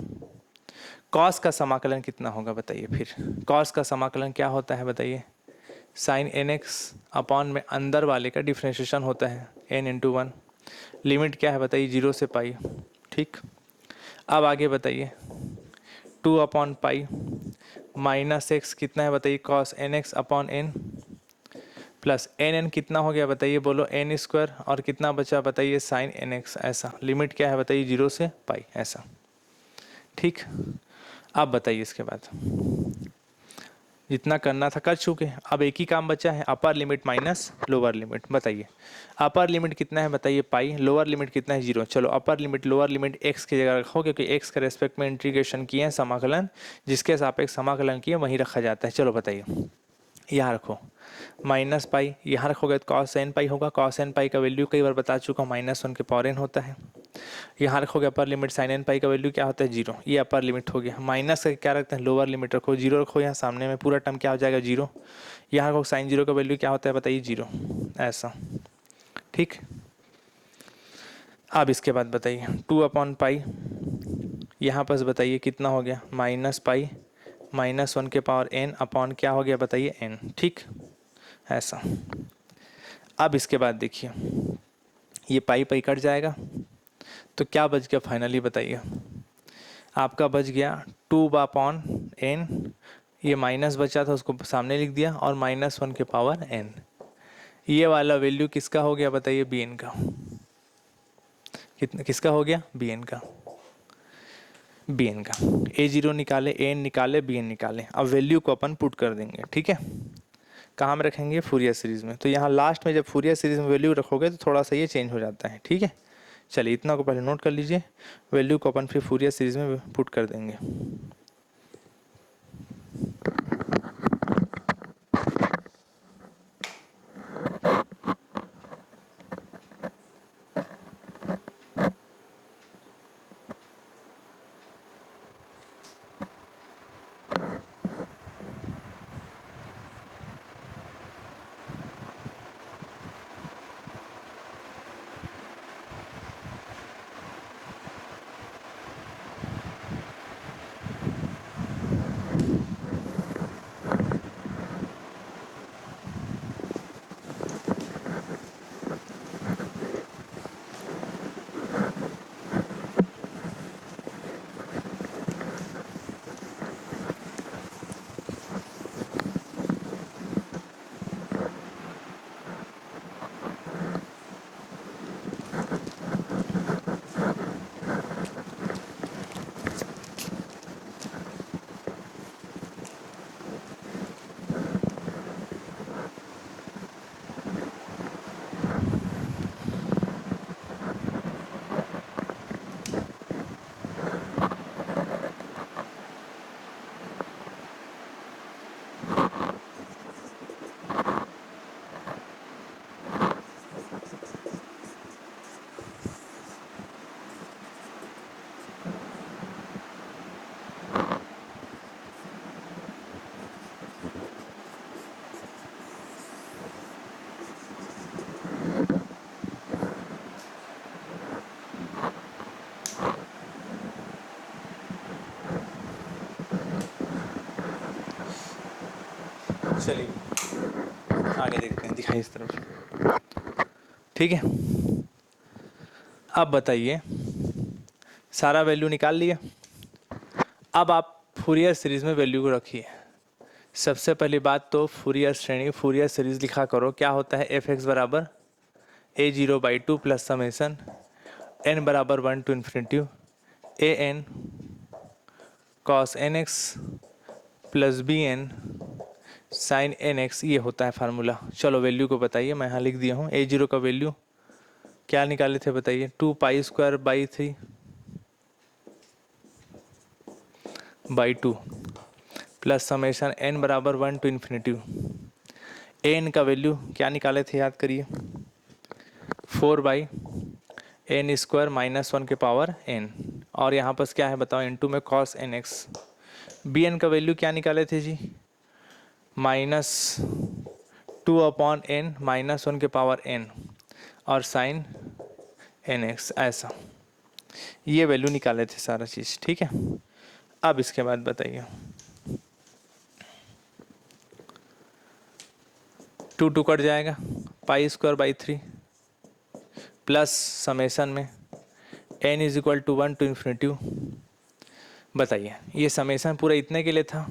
cos का समाकलन कितना होगा बताइए, फिर कॉस का समाकलन क्या होता है बताइए, साइन एन एक्स अपॉन में अंदर वाले का डिफ्रेंशिएशन होता है n इंटू वन, लिमिट क्या है बताइए 0 से पाई। ठीक, अब आगे बताइए 2/पाई माइनस एक्स कितना है बताइए, cos N x upon N, plus N N कितना हो गया बताइए, बोलो एन स्क्वायर, और कितना बचा बताइए साइन एन एक्स, ऐसा। लिमिट क्या है बताइए 0 से पाई, ऐसा। ठीक, अब बताइए इसके बाद जितना करना था कर चुके, अब एक ही काम बचा है, upper limit minus lower limit. बताइए अपर लिमिट कितना है बताइए पाई, लोअर लिमिट कितना है 0। चलो upper limit lower limit x की जगह रखो, क्योंकि एक्स के रेस्पेक्ट में इंटीग्रेशन किए हैं, समाकलन जिसके सापेक्ष समाकलन किए वहीं रखा जाता है। चलो बताइए, यहाँ रखो माइनस पाई, यहाँ रखोगे तो कॉस एन पाई होगा, कॉस एन पाई का वैल्यू कई बार बता चुका हूँ, -1 के पावर n होता है। यहाँ रखोगे अपर लिमिट साइन एन पाई का वैल्यू क्या होता है 0, ये अपर लिमिट हो गया। माइनस का क्या रखते हैं, लोअर लिमिट रखो, 0 रखो, यहाँ सामने में पूरा टर्म क्या हो जाएगा 0, यहाँ रखो साइन 0 का वैल्यू क्या होता है बताइए 0, ऐसा। ठीक, अब इसके बाद बताइए 2/पाई, यहाँ पर बताइए कितना हो गया, माइनस पाई -1 के पावर n अपॉन क्या हो गया बताइए n। ठीक, ऐसा। अब इसके बाद देखिए ये पाई पाई कट जाएगा तो क्या बच गया फाइनली बताइए, आपका बच गया 2/n, ये माइनस बचा था उसको सामने लिख दिया, और -1 के पावर n, ये वाला वैल्यू किसका हो गया बताइए, bn का। कितना किसका हो गया, bn का। बी एन का, ए जीरो निकाले, ए एन निकाले, बी एन निकाले। अब वैल्यू को अपन पुट कर देंगे, ठीक है। कहाँ में रखेंगे? फूरियर सीरीज में। तो यहाँ लास्ट में जब फूरियर सीरीज में वैल्यू रखोगे तो थोड़ा सा ये चेंज हो जाता है, ठीक है। चलिए इतना को पहले नोट कर लीजिए, वैल्यू को अपन फिर फूरियर सीरीज में पुट कर देंगे। चलिए आगे देखते हैं, दिखाइए इस तरफ, ठीक है। अब बताइए, सारा वैल्यू निकाल लिया। अब आप फूरियर सीरीज में वैल्यू को रखिए। सबसे पहली बात तो फूरियर श्रेणी, फूरियर सीरीज लिखा करो। क्या होता है? एफ एक्स बराबर a zero by two plus summation n बराबर 1 to infinity A N cos N x plus B N sine N x, ये होता है फार्मूला। चलो वैल्यू को बताइए, मैं यहाँ लिख दिया हूँ। ए जीरो का वैल्यू क्या निकाले थे बताइए? 2 pi square by 3 by 2 plus summation N बराबर 1 टू इन्फिनिटी एन का वैल्यू क्या निकाले थे याद करिए? 4 बाई एन स्क्वायर माइनस 1 के पावर एन, और यहाँ पर क्या है बताओ? इनटू में cos N X. B N का वैल्यू क्या निकाले थे जी? -2 अपॉन एन माइनस 1 के पावर एन और साइन एन एक्स, ऐसा ये वैल्यू निकाले थे सारा चीज़, ठीक है। अब इसके बाद बताइए, 2 कट जाएगा, pi square by 3 plus summation में n is equal to 1 to infinity. बताइए ये समेसन पूरा इतने के लिए था।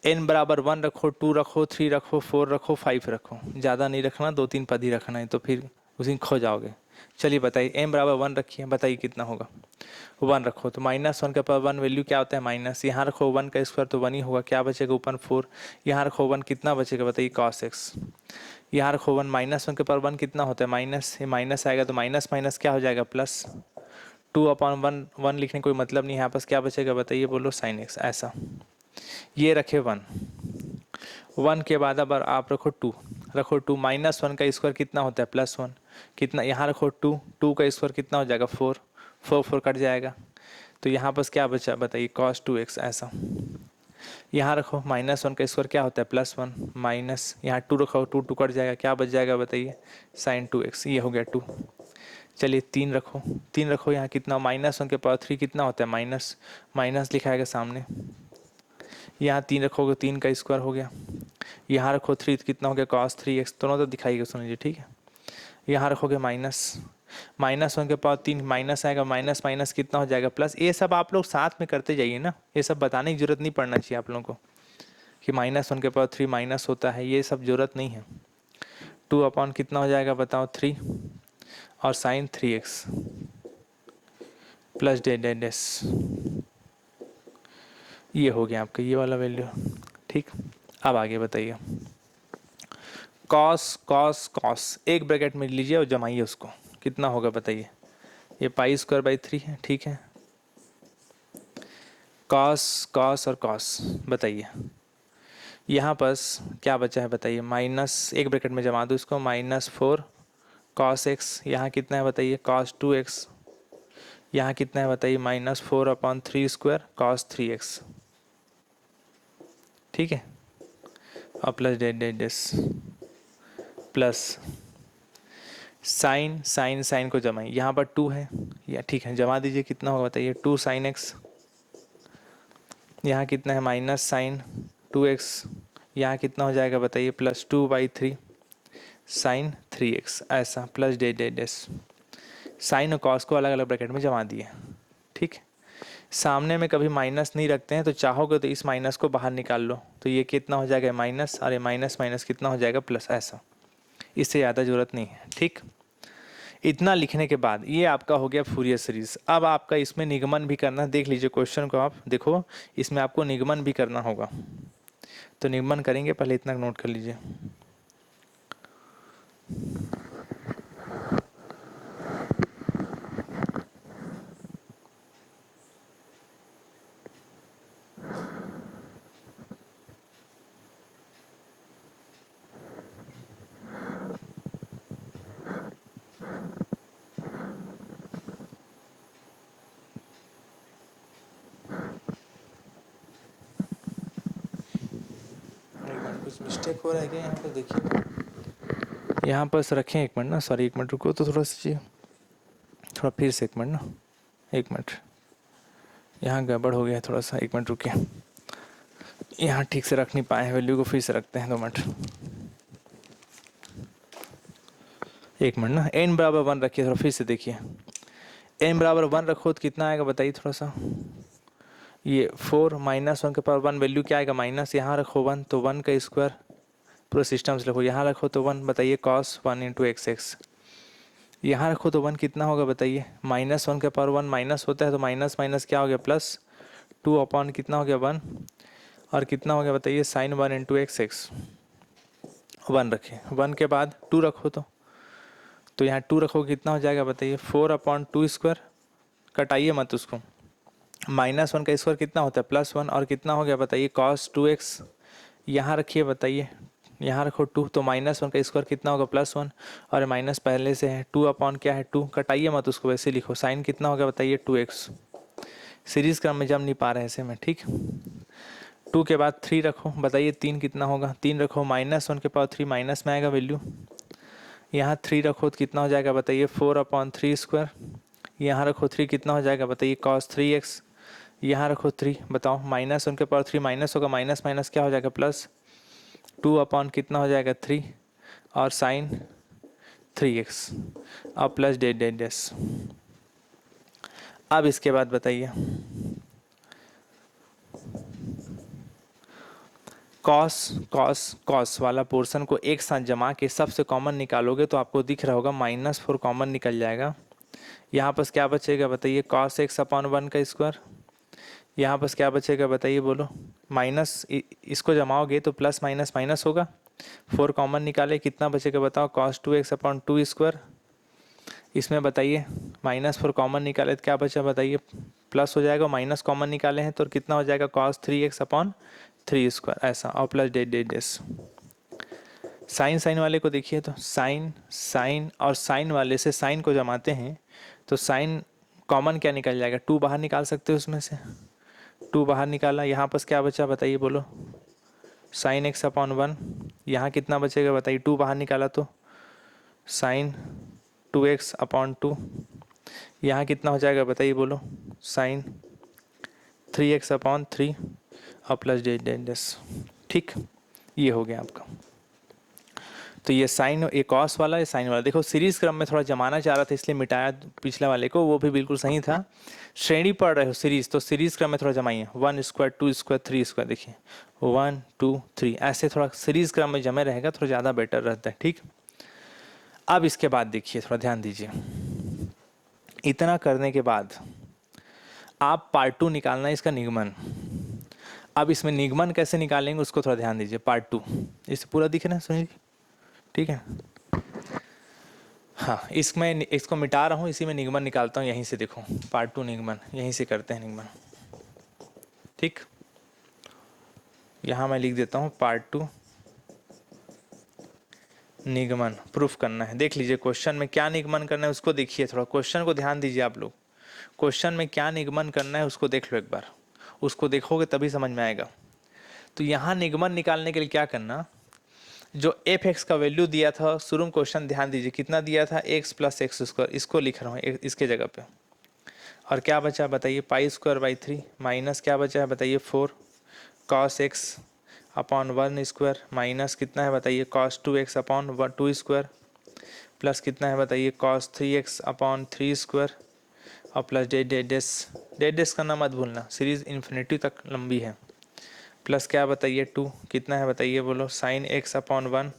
n बराबर 1 रखो, 2 रखो, 3 रखो, 4 रखो, 5 रखो, ज़्यादा नहीं रखना, 2-3 पद ही रखना है, तो फिर उसी खो जाओगे। चलिए बताइए, m बराबर 1 रखिए, बताइए कितना होगा? 1 रखो तो -1 के पावर 1 वैल्यू क्या होता है? माइनस। यहाँ रखो 1 का स्क्वायर तो 1 ही होगा, क्या बचेगा? ऊपर 4। यहाँ रखो 1, कितना बचेगा बताइए? cos x। यहाँ रखो 1, -1 के पावर 1 कितना होता है? माइनस। ये माइनस आएगा तो माइनस माइनस क्या हो जाएगा? प्लस। 2 अपॉन 1 लिखने कोई मतलब नहीं है, यहाँ पास क्या बचेगा बताइए? बोलो sin x, ऐसा। ये रखे 1 के बाद अब आप रखो 2, रखो 2, -1 का स्क्वायर कितना होता है? +1। कितना? यहाँ रखो 2 का स्क्वायर कितना हो जाएगा? 4 कट जाएगा, तो यहाँ पर क्या बचा बताइए? cos 2x, ऐसा। यहाँ रखो -1 का स्क्वायर क्या होता है? +1 माइनस, यहाँ 2 रखो, 2 कट जाएगा, क्या बच जाएगा बताइए? sin 2x, ये हो गया 2। चलिए 3 रखो, 3 रखो, यहाँ कितना? -1 के पावर 3 कितना होता है? माइनस, माइनस लिखाएगा सामने। यहाँ 3 रखोगे, 3 का स्क्वायर हो गया। यहाँ रखो 3 कितना हो गया? cos 3x, दोनों तो दिखाइएगा, सुनिए, ठीक है। यहाँ रखोगे -1 के पावर 3, माइनस आएगा, माइनस माइनस कितना हो जाएगा? प्लस। ये सब आप लोग साथ में करते जाइए ना, ये सब बताने की जरूरत नहीं पड़ना चाहिए आप लोगों को कि -1 के पावर 3 माइनस होता है, ये सब जरूरत नहीं है। 2 अपॉन कितना हो जाएगा बताओ? 3 और साइन 3x प्लस डेस ये हो गया आपका ये वाला वैल्यू। ठीक, अब आगे बताइए। कॉस कॉस कॉस एक ब्रैकेट में लीजिए और जमाइए उसको, कितना होगा बताइए। ये पाई स्क्वायर बाई 3 है, ठीक है। कॉस कॉस और कॉस बताइए, यहाँ पर क्या बचा है बताइए। माइनस एक ब्रैकेट में जमा दो इसको, -4 कॉस एक्स, यहाँ कितना है बताइए, कॉस 2x, यहाँ कितना है बताइए, -4/3² कॉस 3x, ठीक है। और प्लस डेट डेट डेस प्लस साइन साइन साइन को जमाइए, यहाँ पर 2 है या ठीक है, जमा दीजिए, कितना होगा बताइए, 2 sin x, यहाँ कितना है -sin 2x, यहाँ कितना हो जाएगा बताइए, +2/3 sin 3x, ऐसा प्लस डेट डेट डेस। साइन और कॉस को अलग अलग ब्रैकेट में जमा दिए, ठीक। सामने में कभी माइनस नहीं रखते हैं, तो चाहोगे तो इस माइनस को बाहर निकाल लो, तो ये कितना हो जाएगा माइनस, और ये माइनस माइनस कितना हो जाएगा प्लस, ऐसा। इससे ज़्यादा ज़रूरत नहीं है, ठीक। इतना लिखने के बाद ये आपका हो गया फूरियर सीरीज। अब आपका इसमें निगमन भी करना, देख लीजिए क्वेश्चन को, आप देखो इसमें आपको निगमन भी करना होगा। तो निगमन करेंगे, पहले इतना नोट कर लीजिए। कुछ मिस्टेक हो रहा है क्या यहाँ पे, देखिए यहाँ पर रखें, एक मिनट ना, सॉरी एक मिनट रुको तो थोड़ा सा चाहिए, थोड़ा फिर से एक मिनट ना, एक मिनट, यहाँ गड़बड़ हो गया है थोड़ा सा, एक मिनट रुकिए। यहाँ ठीक से रख नहीं पाए हैं वैल्यू को, फिर से रखते हैं, 2 मिनट, एक मिनट ना। n बराबर 1 रखिए, थोड़ा फिर से देखिए। n बराबर 1 रखो तो कितना आएगा बताइए थोड़ा सा, ये 4 -1 के पावर 1 वैल्यू क्या आएगा माइनस, यहाँ रखो 1 तो 1 का स्क्वायर, पूरा सिस्टम से रखो, यहाँ रखो तो 1, बताइए cos 1 × x, यहाँ रखो तो 1 कितना होगा बताइए, -1 के पावर 1 माइनस होता है, तो माइनस माइनस क्या हो गया प्लस, 2 कितना हो गया 1, और कितना हो गया बताइए sin 1 × x, 1 रखें, 1 के बाद 2 रखो, तो यहाँ 2 रखो कितना हो जाएगा बताइए, 4/2², कटाइए मत उसको, -1 का स्क्वायर कितना होता है +1, और कितना हो गया बताइए cos 2x, यहाँ रखिए बताइए, यहाँ रखो 2, तो -1 का स्क्वायर कितना होगा +1, और माइनस पहले से है 2 क्या है 2, कटाइए मत उसको, वैसे लिखो, साइन कितना होगा बताइए 2x, सीरीज क्रम में जम नहीं पा रहे ऐसे में, ठीक। 2 के बाद 3 रखो, बताइए 3 कितना होगा, 3 रखो, -1 के पावर 3 माइनस में आएगा वैल्यू, यहाँ 3 रखो तो कितना हो जाएगा बताइए 4/3², यहाँ रखो 3 कितना हो जाएगा बताइए cos 3x, यहाँ रखो 3, बताओ -1 के पावर 3 माइनस होगा, माइनस माइनस क्या हो जाएगा प्लस, 2 कितना हो जाएगा 3, और साइन 3x, और प्लस डेट डेट डेस। अब इसके बाद बताइए कॉस कॉस कॉस वाला पोर्शन को एक साथ जमा के सबसे कॉमन निकालोगे, तो आपको दिख रहा होगा -4 कॉमन निकल जाएगा। यहाँ पर क्या बचेगा बताइए, cos x/1 का स्क्वायर, यहाँ पर क्या बचेगा बताइए, बोलो, माइनस इसको जमाओगे तो प्लस माइनस माइनस होगा, 4 कॉमन निकाले, कितना बचेगा बताओ, cos 2x/2², इसमें बताइए -4 कॉमन निकाले तो क्या बचा बताइए, प्लस हो जाएगा, माइनस कॉमन निकाले हैं तो कितना हो जाएगा cos 3x/3², ऐसा, और प्लस डेट डेट डेस। साइन साइन वाले को देखिए, तो साइन साइन और साइन वाले से साइन को जमाते हैं, तो साइन कॉमन क्या निकल जाएगा, 2 बाहर निकाल सकते हो उसमें से, 2 बाहर निकाला, यहाँ पर क्या बचा बताइए, बोलो, sin x/1, यहाँ कितना बचेगा बताइए, 2 बाहर निकाला तो sin 2x/2, यहाँ कितना हो जाएगा बताइए, बोलो, sin 3x/3, और प्लस डेट डेट डेस, ठीक। ये हो गया आपका। तो ये साइन, एक कॉस वाला, ये साइन वाला, देखो सीरीज क्रम में थोड़ा जमाना चाह रहा था इसलिए मिटाया पिछले वाले को, वो भी बिल्कुल सही था। श्रेणी पढ़ रहे हो सीरीज, तो सीरीज क्रम में थोड़ा जमाइए, 1², 2², 3², देखिए 1 2 3, ऐसे थोड़ा सीरीज क्रम में जमे रहेगा, थोड़ा ज़्यादा बेटर रहता है, ठीक। अब इसके बाद देखिए, थोड़ा ध्यान दीजिए, इतना करने के बाद आप पार्ट 2 निकालना है इसका निगमन। अब इसमें निगमन कैसे निकालेंगे उसको थोड़ा ध्यान दीजिए, पार्ट 2। इसे पूरा दिखे ना सुनील जी, ठीक है। हाँ, इसमें इसको मिटा रहा हूँ, इसी में निगमन निकालता हूँ, यहीं से देखो पार्ट 2 निगमन, यहीं से करते हैं निगमन, ठीक। यहाँ मैं लिख देता हूँ पार्ट 2 निगमन प्रूफ करना है। देख लीजिए क्वेश्चन में क्या निगमन करना है उसको देखिए, थोड़ा क्वेश्चन को ध्यान दीजिए आप लोग। क्वेश्चन में क्या निगमन करना है उसको देख लो एक बार, उसको देखोगे तभी समझ में आएगा। तो यहाँ निगमन निकालने के लिए क्या करना, जो एफ एक्स का वैल्यू दिया था शुरू में, क्वेश्चन ध्यान दीजिए कितना दिया था, एक्स प्लस एक्स स्क्वायर, इसको लिख रहा हूँ इसके जगह पे। और क्या बचा बताइए, पाई स्क्वायर बाई 3 माइनस क्या बचा है बताइए 4 cos x upon 1 square minus कितना है बताइए cos 2x upon 2 square plus कितना है बताइए कॉस 3x अपॉन 3 स्क्वायर और प्लस डेड डेस करना मत भूलना, सीरीज इन्फिनिटी तक लंबी है। प्लस क्या बताइए 2 कितना है बताइए बोलो साइन x अपॉन 1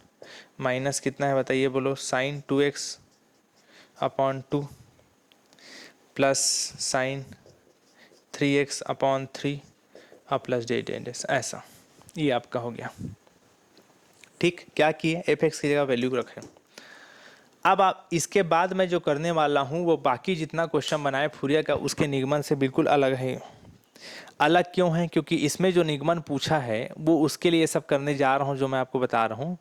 माइनस कितना है बताइए बोलो sine 2x upon 2 plus sine 3x upon 3 और प्लस डेड डेस, ऐसा ये आपका हो गया, ठीक। क्या किए, एफ एक्स की जगह वैल्यू रखें। अब आप इसके बाद मैं जो करने वाला हूँ वो बाकी जितना क्वेश्चन बनाए फूरियर का उसके निगमन से बिल्कुल अलग है। अलग क्यों है, क्योंकि इसमें जो निगमन पूछा है वो उसके लिए सब करने जा रहा हूँ जो मैं आपको बता रहा हूँ।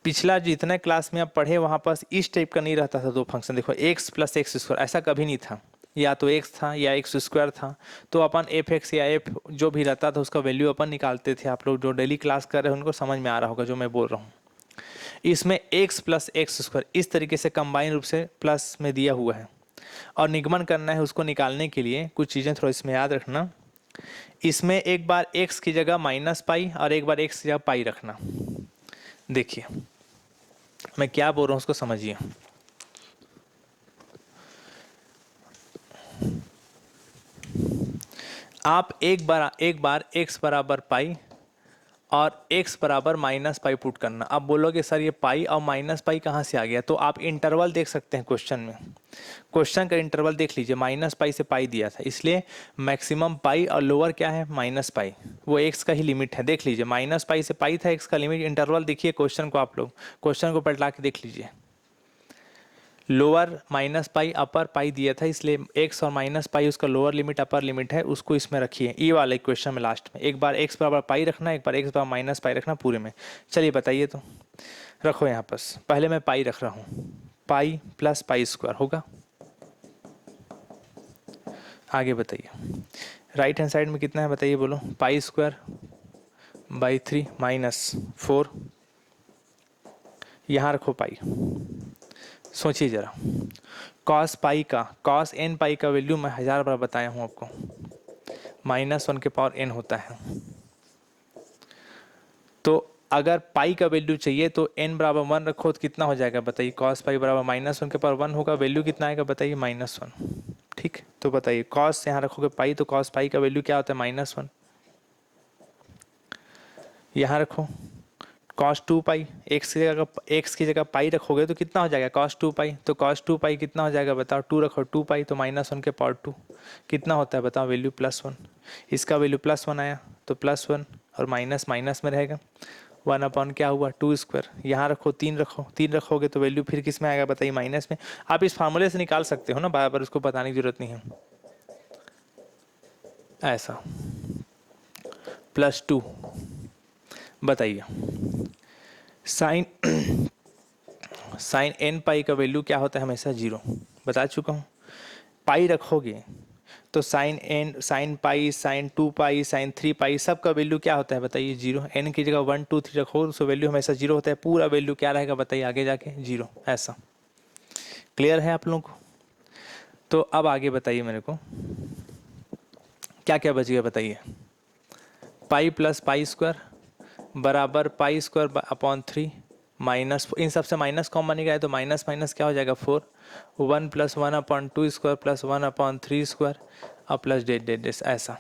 पिछला जितने क्लास में आप पढ़े वहाँ पास इस टाइप का नहीं रहता था दो फंक्शन, देखो एक्स प्लस एक्स स्क्वायर ऐसा कभी नहीं था, या तो एक्स था या एक्स स्क्वायर था। तो अपन एफ एक्स या एफ जो भी रहता था उसका वैल्यू अपन निकालते थे। आप लोग जो डेली क्लास कर रहे हैं उनको समझ में आ रहा होगा जो मैं बोल रहा हूँ। इसमें एक्स प्लस एक्स स्क्वायर इस तरीके से कंबाइन रूप से प्लस में दिया हुआ है और निगमन करना है। उसको निकालने के लिए कुछ चीज़ें थोड़ा इसमें याद रखना। इसमें एक बार एक्स की जगह माइनस पाई और एक बार एक्स की जगह पाई रखना। देखिए मैं क्या बोल रहा हूँ उसको समझिए। आप एक बार x बराबर पाई और x बराबर माइनस पाई पुट करना। आप बोलोगे सर ये पाई और माइनस पाई कहाँ से आ गया, तो आप इंटरवल देख सकते हैं क्वेश्चन में। क्वेश्चन का इंटरवल देख लीजिए, माइनस पाई से पाई दिया था इसलिए मैक्सिमम पाई और लोअर क्या है माइनस पाई, वो x का ही लिमिट है। देख लीजिए माइनस पाई से पाई था x का लिमिट। इंटरवल देखिए क्वेश्चन को, आप लोग क्वेश्चन को पलटा के देख लीजिए। लोअर माइनस पाई अपर पाई दिया था इसलिए x और माइनस पाई उसका लोअर लिमिट अपर लिमिट है, उसको इसमें रखिए ये वाले इक्वेशन में लास्ट में। एक बार x बराबर पाई रखना, एक बार x बराबर माइनस पाई रखना पूरे में। चलिए बताइए तो रखो यहाँ पर, पहले मैं पाई रख रहा हूँ, पाई प्लस पाई स्क्वायर होगा। आगे बताइए राइट हैंड साइड में कितना है बताइए बोलो, पाई स्क्वायर बाई 3 माइनस 4, यहाँ रखो पाई। सोचिए जरा, कॉस पाई का कॉस एन पाई का वैल्यू मैं 1000 बार बताया हूँ आपको, -1 के पावर n होता है। तो अगर पाई का वैल्यू चाहिए तो n बराबर 1 रखो तो कितना हो जाएगा बताइए, कॉस पाई बराबर -1 के पावर 1 होगा। वैल्यू कितना आएगा बताइए -1, ठीक। तो बताइए कॉस यहाँ रखोगे पाई तो कॉस पाई का वैल्यू क्या होता है -1। यहाँ रखो कॉस 2 पाई, एक्स की जगह पाई रखोगे तो कितना हो जाएगा कॉस 2 पाई। तो कॉस 2 पाई कितना हो जाएगा बताओ, 2 रखो 2 पाई तो -1 के पावर 2 कितना होता है बताओ, वैल्यू +1। इसका वैल्यू +1 आया तो +1 और माइनस माइनस में रहेगा, 1 अपॉन क्या हुआ 2 स्क्वायर। यहाँ रखो 3 रखो, 3 रखोगे तो वैल्यू फिर किस में आएगा बताइए माइनस में। आप इस फार्मूले से निकाल सकते हो ना, बार बार उसको बताने की जरूरत नहीं है। ऐसा +2 बताइए साइन साइन n पाई का वैल्यू क्या होता है हमेशा 0, बता चुका हूँ। पाई रखोगे तो साइन पाई, साइन 2 पाई, साइन 3 पाई सब का वैल्यू क्या होता है बताइए 0। n की जगह 1 2 3 रखो तो वैल्यू हमेशा 0 होता है। पूरा वैल्यू क्या रहेगा बताइए आगे जाके 0। ऐसा क्लियर है आप लोगों को। तो अब आगे बताइए मेरे को क्या क्या बच गया बताइए। पाई प्लस पाई स्क्वायर बराबर पाई स्क्वायर अपॉन 3 माइनस, इन सबसे माइनस कॉमन निकाले तो माइनस माइनस क्या हो जाएगा 4, 1 + 1 upon 2 square plus 1 upon 3 square और प्लस डेड। ऐसा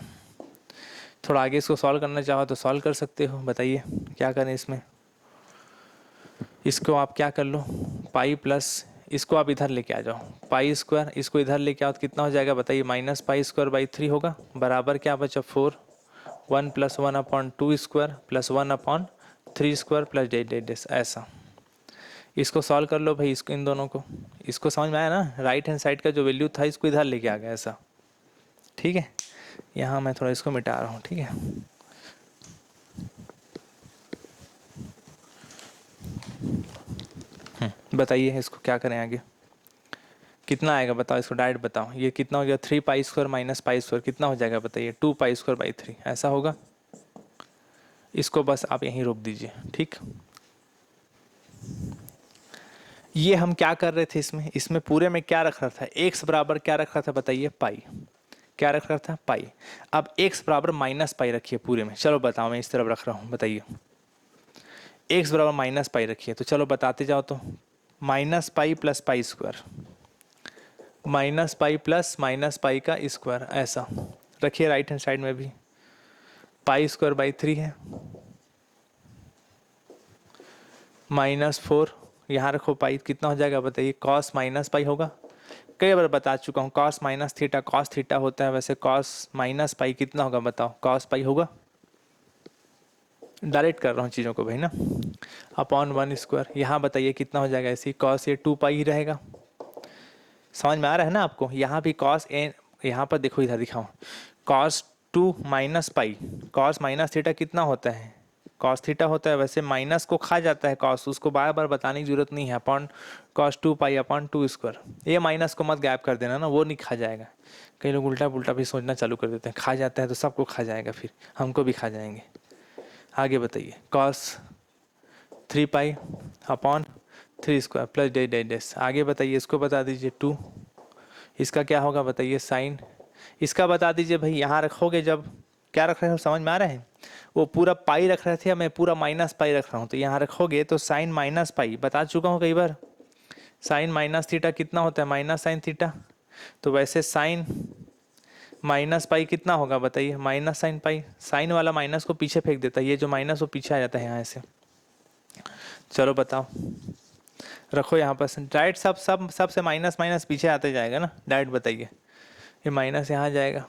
थोड़ा आगे इसको सॉल्व करना चाहो तो सॉल्व कर सकते हो। बताइए क्या करें इसमें, इसको आप क्या कर लो पाई प्लस इसको आप इधर लेके आ जाओ पाई स्क्वायर, इसको इधर लेके आओ तो कितना हो जाएगा बताइए -पाई स्क्वायर बाई 3 होगा, बराबर क्या बचा 4 1 + 1/2 स्क्वायर प्लस 1/3 स्क्वायर प्लस डे डे डेस ऐसा। इसको सॉल्व कर लो भाई, इसको इन दोनों को, इसको समझ में आया ना, राइट हैंड साइड का जो वैल्यू था इसको इधर लेके आ गया ऐसा, ठीक है। यहाँ मैं थोड़ा इसको मिटा रहा हूँ, ठीक है। बताइए इसको क्या करें आगे, कितना आएगा बताओ, इसको डायरेक्ट बताओ। ये कितना हो गया 3π² माइनस π² कितना हो जाएगा बताइए, 2π²/3 ऐसा होगा। इसको बस आप यहीं रोक दीजिए, ठीक। ये हम क्या कर रहे थे इसमें, इसमें पूरे में क्या रख रहा था, x बराबर क्या रख रहा था बताइए, पाई। क्या रख रहा था, पाई। अब x बराबर -π रखिए पूरे में, चलो बताओ, मैं इस तरफ रख रहा हूँ, बताइए। x बराबर -π रखिए, तो चलो बताते जाओ तो, -π + π² -π प्लस -π का स्क्वायर ऐसा रखिए, राइट हैंड साइड में भी π²/3 है, -4 यहाँ रखो, पाई कितना हो जाएगा बताइए, cos -π होगा। कई बार बता चुका हूँ, cos -θ cos थीटा होता है, वैसे cos -π कितना होगा बताओ, cos π होगा। डायरेक्ट कर रहा हूँ चीज़ों को भाई ना, /1²। यहाँ बताइए कितना हो जाएगा, ऐसे cos ये 2π ही रहेगा। समझ में आ रहा है ना आपको, यहाँ भी cos n, यहाँ पर देखो इधर दिखाओ, cos 2 - π, cos -θ कितना होता है, cos थीटा होता है, वैसे माइनस को खा जाता है cos, उसको बार बार बताने की जरूरत नहीं है, cos 2π/2²। ये माइनस को मत गैप कर देना ना, वो नहीं खा जाएगा। कई लोग उल्टा पुल्टा भी सोचना चालू कर देते हैं, खा जाता है तो सबको खा जाएगा, फिर हमको भी खा जाएंगे। आगे बताइए, cos 3π/3² प्लस डे डे डेस। आगे बताइए, इसको बता दीजिए 2, इसका क्या होगा बताइए, साइन। इसका बता दीजिए भाई, यहाँ रखोगे जब, क्या रख रहे हो समझ में आ रहा है, वो पूरा पाई रख रहे थे, मैं पूरा -π रख रहा हूँ, तो यहाँ रखोगे तो साइन -π, बता चुका हूँ कई बार, साइन -θ कितना होता है, -sin θ। तो वैसे साइन -π कितना होगा बताइए, -sin π। साइन वाला माइनस को पीछे फेंक देता है, ये जो माइनस वो पीछे आ जाता है यहाँ से। चलो बताओ, रखो यहाँ पर डायरेक्ट, सब से माइनस माइनस पीछे आते जाएगा ना, डायरेक्ट बताइए। ये माइनस यहाँ जाएगा,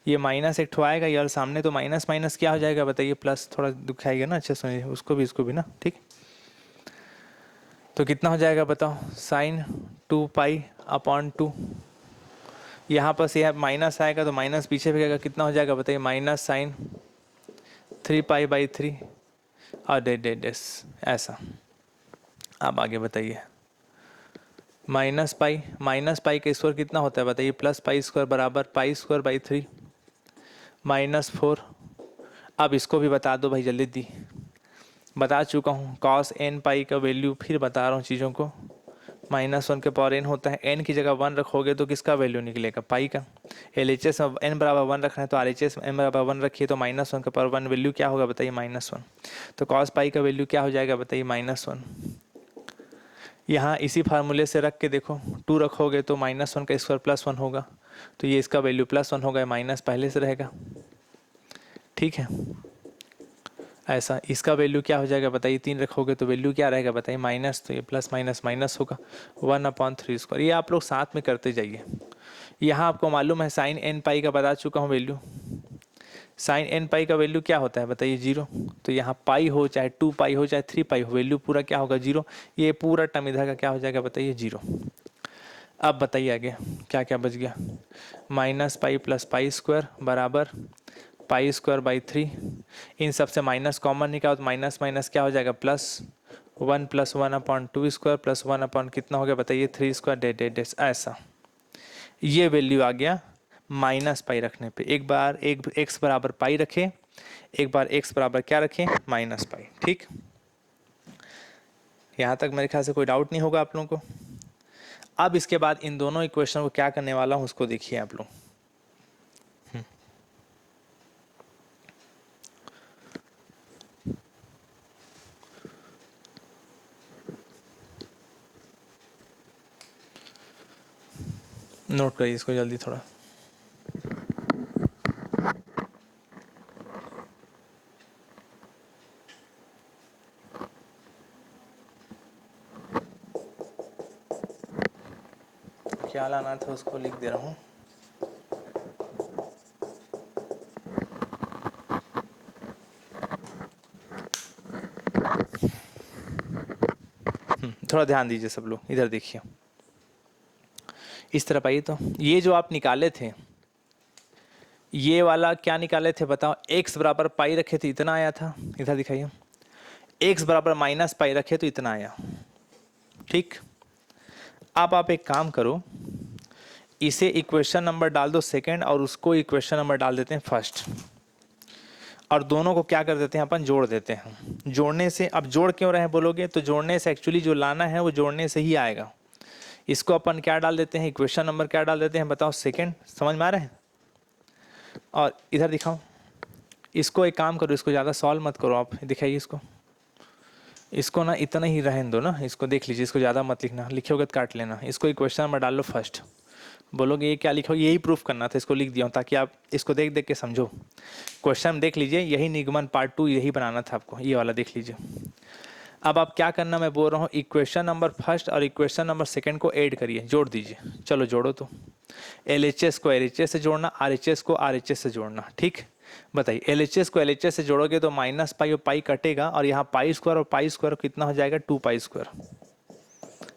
ये माइनस एक ठो आएगा, ये और सामने तो माइनस माइनस क्या हो जाएगा बताइए, प्लस। थोड़ा दिखाएगा ना, अच्छे सुनिए, उसको भी इसको भी ना, ठीक। तो कितना हो जाएगा बताओ, साइन 2π/2। यहाँ पर से माइनस आएगा तो माइनस पीछे फेंकेगा, कितना हो जाएगा बताइए, -sin 3π/3 और डेस ऐसा। अब आगे बताइए, -π का स्क्वायर कितना होता है बताइए, +π² बराबर π²/3 -4। अब इसको भी बता दो भाई, जल्दी दी, बता चुका हूँ, cos nπ का वैल्यू फिर बता रहा हूँ चीज़ों को, -1 के पावर n होता है, n की जगह 1 रखोगे तो किसका वैल्यू निकलेगा, पाई का। LHS में n बराबर 1 रखना है तो RHS में n बराबर 1 रखिए, तो -1 के पावर 1 वैल्यू क्या होगा बताइए, -1। तो cos π का वैल्यू क्या हो जाएगा बताइए, -1। यहाँ इसी फार्मूले से रख के देखो, 2 रखोगे तो -1 का स्क्वायर +1 होगा, तो ये इसका वैल्यू +1 होगा, माइनस पहले से रहेगा, ठीक है। ऐसा, इसका वैल्यू क्या हो जाएगा बताइए, 3 रखोगे तो वैल्यू क्या रहेगा बताइए, माइनस, तो ये प्लस माइनस माइनस होगा, 1/3²। ये आप लोग साथ में करते जाइए। यहाँ आपको मालूम है साइन nπ का बता चुका हूँ वैल्यू, साइन nπ का वैल्यू क्या होता है बताइए, 0। तो यहाँ पाई हो चाहे 2π हो चाहे 3π हो, वैल्यू पूरा क्या होगा, 0। ये पूरा टर्म इधर का क्या हो जाएगा बताइए, 0। अब बताइए आगे क्या क्या बच गया, -π + π² बराबर π²/3। इन सब से माइनस कॉमन निकालो तो माइनस माइनस क्या हो जाएगा, +1 + 1/2² प्लस 1 कितना हो गया बताइए, 3² डेस ऐसा। ये वैल्यू आ गया -π रखने पे। एक बार एक x बराबर पाई रखें, एक बार x बराबर क्या रखें, -π, ठीक। यहाँ तक मेरे ख्याल से कोई डाउट नहीं होगा आप लोगों को। अब इसके बाद इन दोनों इक्वेशन को क्या करने वाला हूँ उसको देखिए आप लोग। नोट करिए इसको जल्दी थोड़ा। क्या लाना था उसको लिख दे रहा हूँ। थोड़ा ध्यान दीजिए सब लोग, इधर देखिए, इस तरफ आइए। तो ये जो आप निकाले थे, ये वाला क्या निकाले थे बताओ, x बराबर पाई रखे थे इतना आया था, इधर दिखाइए, x बराबर माइनस पाई रखे तो इतना आया, ठीक। अब आप एक काम करो, इसे इक्वेशन नंबर डाल दो सेकंड और उसको इक्वेशन नंबर डाल देते हैं फर्स्ट, और दोनों को क्या कर देते हैं अपन, जोड़ देते हैं। जोड़ने से, अब जोड़ क्यों रहे हैं बोलोगे, तो जोड़ने से एक्चुअली जो लाना है वो जोड़ने से ही आएगा। इसको अपन क्या डाल देते हैं, इक्वेशन नंबर क्या डाल देते हैं बताओ, सेकंड। समझ में आ रहा है? और इधर दिखाओ, इसको एक काम करो, इसको ज़्यादा सॉल्व मत करो आप, दिखाइए इसको ना इतना ही रहने दो ना, इसको देख लीजिए, इसको ज़्यादा मत लिखना, लिखोगे तो काट लेना। इसको इक्वेशन नंबर डाल लो फर्स्ट, बोलोगे ये क्या लिखो, यही प्रूफ करना था, इसको लिख दिया हूँ ताकि आप इसको देख देख के समझो। क्वेश्चन देख लीजिए, यही निगमन पार्ट 2 यही बनाना था आपको, ये वाला देख लीजिए। अब आप क्या करना मैं बोल रहा हूँ, इक्वेशन नंबर फर्स्ट और इक्वेशन नंबर सेकंड को ऐड करिए, जोड़ दीजिए। चलो जोड़ो तो, LHS को LHS से जोड़ना, RHS को RHS से जोड़ना, ठीक। बताइए, LHS को LHS से जोड़ोगे तो माइनस पाई और पाई कटेगा, और यहाँ पाई स्क्वायर और पाई स्क्वायर कितना हो जाएगा, 2 पाई स्क्वायर,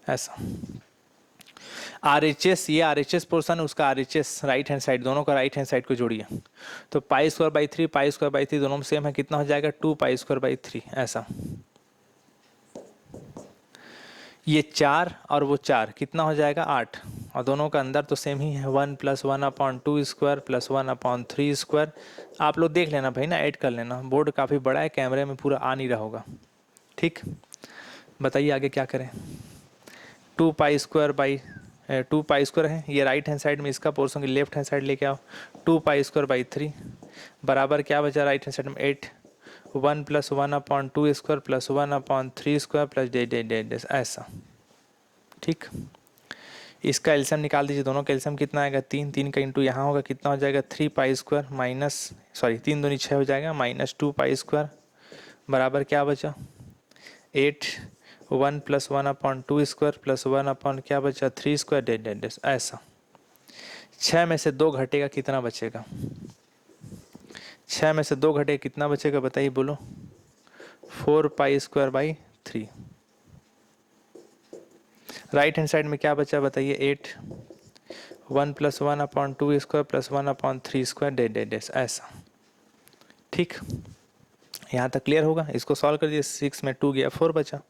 ऐसा। RHS, ये RHS पोर्सन है, उसका RHS राइट हैंड साइड, दोनों का राइट हैंड साइड को जोड़िए, तो पाई square by 3 pi square by 3 दोनों में सेम है, कितना हो जाएगा, 2 पाई स्क्वायर बाई 3, ऐसा। ये 4 और वो 4 कितना हो जाएगा, 8, और दोनों का अंदर तो सेम ही है, 1 + 1/2 स्क्वायर + 1/3 स्क्वायर। आप लोग देख लेना भाई ना, ऐड कर लेना, बोर्ड काफ़ी बड़ा है, कैमरे में पूरा आ नहीं रहा होगा, ठीक। बताइए आगे क्या करें, 2 pi square by 2 pi square है, ये राइट हैंड साइड में इसका पोर्सन की लेफ्ट हैंड साइड लेके आओ, 2 पाई स्क्वायर बाई 3 बराबर क्या बचा राइट हैंड साइड में, 8, 1 + 1/2 स्क्वायर + 1/3 स्क्वायर प्लस डे ऐसा, ठीक। इसका एलसीएम निकाल दीजिए, दोनों का एलसीएम कितना आएगा, 3, 3 का इंटू यहाँ होगा, कितना हो जाएगा, 3 पाई स्क्वायर माइनस, सॉरी 3 दूनी 6 हो जाएगा, -2 पाई स्क्वायर बराबर क्या बचा, 8, 1 + 1/2 स्क्वायर प्लस 1 क्या बचा, 3 स्क्वायर डे ऐसा। 6 में से 2 घटेगा, कितना बचेगा, 6 में से 2 घटेगा, कितना बचेगा बताइए, बोलो, 4 पाई square by 3। Right hand side में क्या बचा बताइए, 8, 1 + 1/2 स्क्वायर प्लस 1/3 स्क्वायर डे ऐसा, ठीक। यहाँ तक क्लियर होगा। इसको सॉल्व कर दिए, 6 में 2 गया, 4 बचा।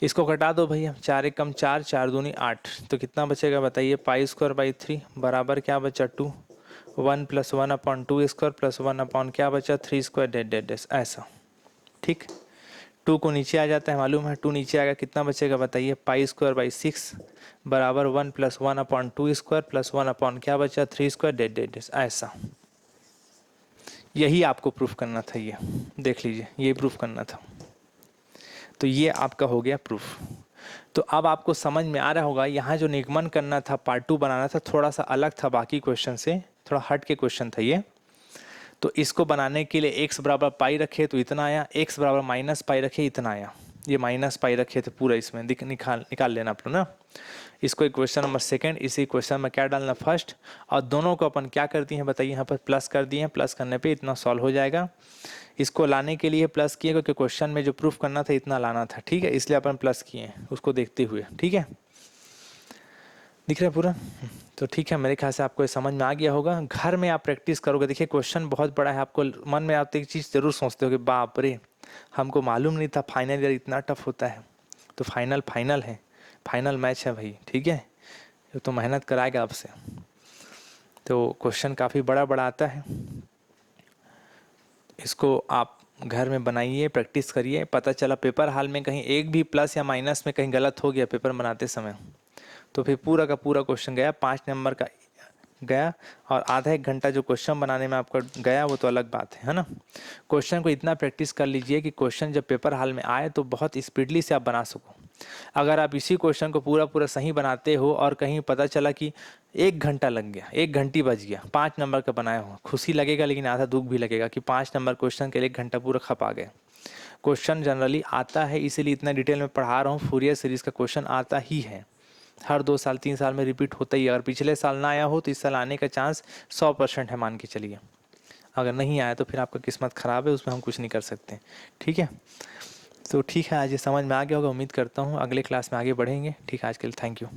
इसको घटा दो भैया, 4 × 1 = 4, 4 दूनी 8, तो कितना बचेगा बताइए, पाई स्क्वायर बाई 3 बराबर क्या बचा, 2, 1 + 1/2 स्क्वायर प्लस 1 क्या बचा, 3 स्क्वायर डे ऐसा, ठीक। 2 को नीचे आ जाता है, मालूम है, 2 नीचे आएगा, कितना बचेगा बताइए, पाई स्क्वायर बाई 6 बराबर 1 + 1/2 स्क्वायर प्लस 1 क्या बचा, 3 स्क्वायर डे ऐसा। यही आपको प्रूफ करना था, ये देख लीजिए, ये प्रूफ करना था, तो ये आपका हो गया प्रूफ। तो अब आपको समझ में आ रहा होगा, यहाँ जो निगमन करना था, पार्ट 2 बनाना था, थोड़ा सा अलग था बाकी क्वेश्चन से, थोड़ा हट के क्वेश्चन था ये। तो इसको बनाने के लिए x बराबर पाई रखे तो इतना आया, x बराबर माइनस पाई रखे इतना आया, ये माइनस पाई रखे थे पूरा, इसमें निकाल लेना आप लोग ना। इसको इक्वेशन नंबर सेकंड, इसी इक्वेशन में क्या डालना फर्स्ट, और दोनों को अपन क्या करती हैं बताइए, यहाँ पर प्लस कर दिए हैं, प्लस करने पे इतना सॉल्व हो जाएगा। इसको लाने के लिए प्लस किए क्योंकि क्वेश्चन में जो प्रूफ करना था इतना लाना था, ठीक है, इसलिए अपन प्लस किए हैं उसको देखते हुए, ठीक है, दिख रहा है पूरा। तो ठीक है, मेरे ख्याल से आपको ये समझ में आ गया होगा। घर में आप प्रैक्टिस करोगे, देखिए क्वेश्चन बहुत बड़ा है, आपको मन में आप एक चीज़ जरूर सोचते हो कि बाप रे, हमको मालूम नहीं था फाइनल ईयर इतना टफ होता है। तो फाइनल है, फाइनल मैच है भाई, ठीक है, तो मेहनत कराएगा आपसे। तो क्वेश्चन काफ़ी बड़ा आता है, इसको आप घर में बनाइए, प्रैक्टिस करिए। पता चला पेपर हाल में कहीं एक भी प्लस या माइनस में कहीं गलत हो गया पेपर बनाते समय, तो फिर पूरा का पूरा क्वेश्चन गया, 5 नंबर का गया, और आधा 1 घंटा जो क्वेश्चन बनाने में आपका गया वो तो अलग बात है ना। क्वेश्चन को इतना प्रैक्टिस कर लीजिए कि क्वेश्चन जब पेपर हाल में आए तो बहुत स्पीडली से आप बना सको। अगर आप इसी क्वेश्चन को पूरा सही बनाते हो और कहीं पता चला कि 1 घंटा लग गया, 1 घंटी बच गया, 5 नंबर का बनाया हो, खुशी लगेगा लेकिन आधा दुख भी लगेगा कि 5 नंबर क्वेश्चन के लिए 1 घंटा पूरा खपा गए। क्वेश्चन जनरली आता है, इसीलिए इतना डिटेल में पढ़ा रहा हूँ। फूरियर सीरीज़ का क्वेश्चन आता ही है, हर 2 साल 3 साल में रिपीट होता ही। अगर पिछले साल ना आया हो तो इस साल आने का चांस 100% है, मान के चलिए। अगर नहीं आया तो फिर आपका किस्मत ख़राब है, उसमें हम कुछ नहीं कर सकते, ठीक है। तो ठीक है, आज ये समझ में आ गया होगा, उम्मीद करता हूँ। अगले क्लास में आगे बढ़ेंगे। ठीक है, आज के लिए थैंक यू।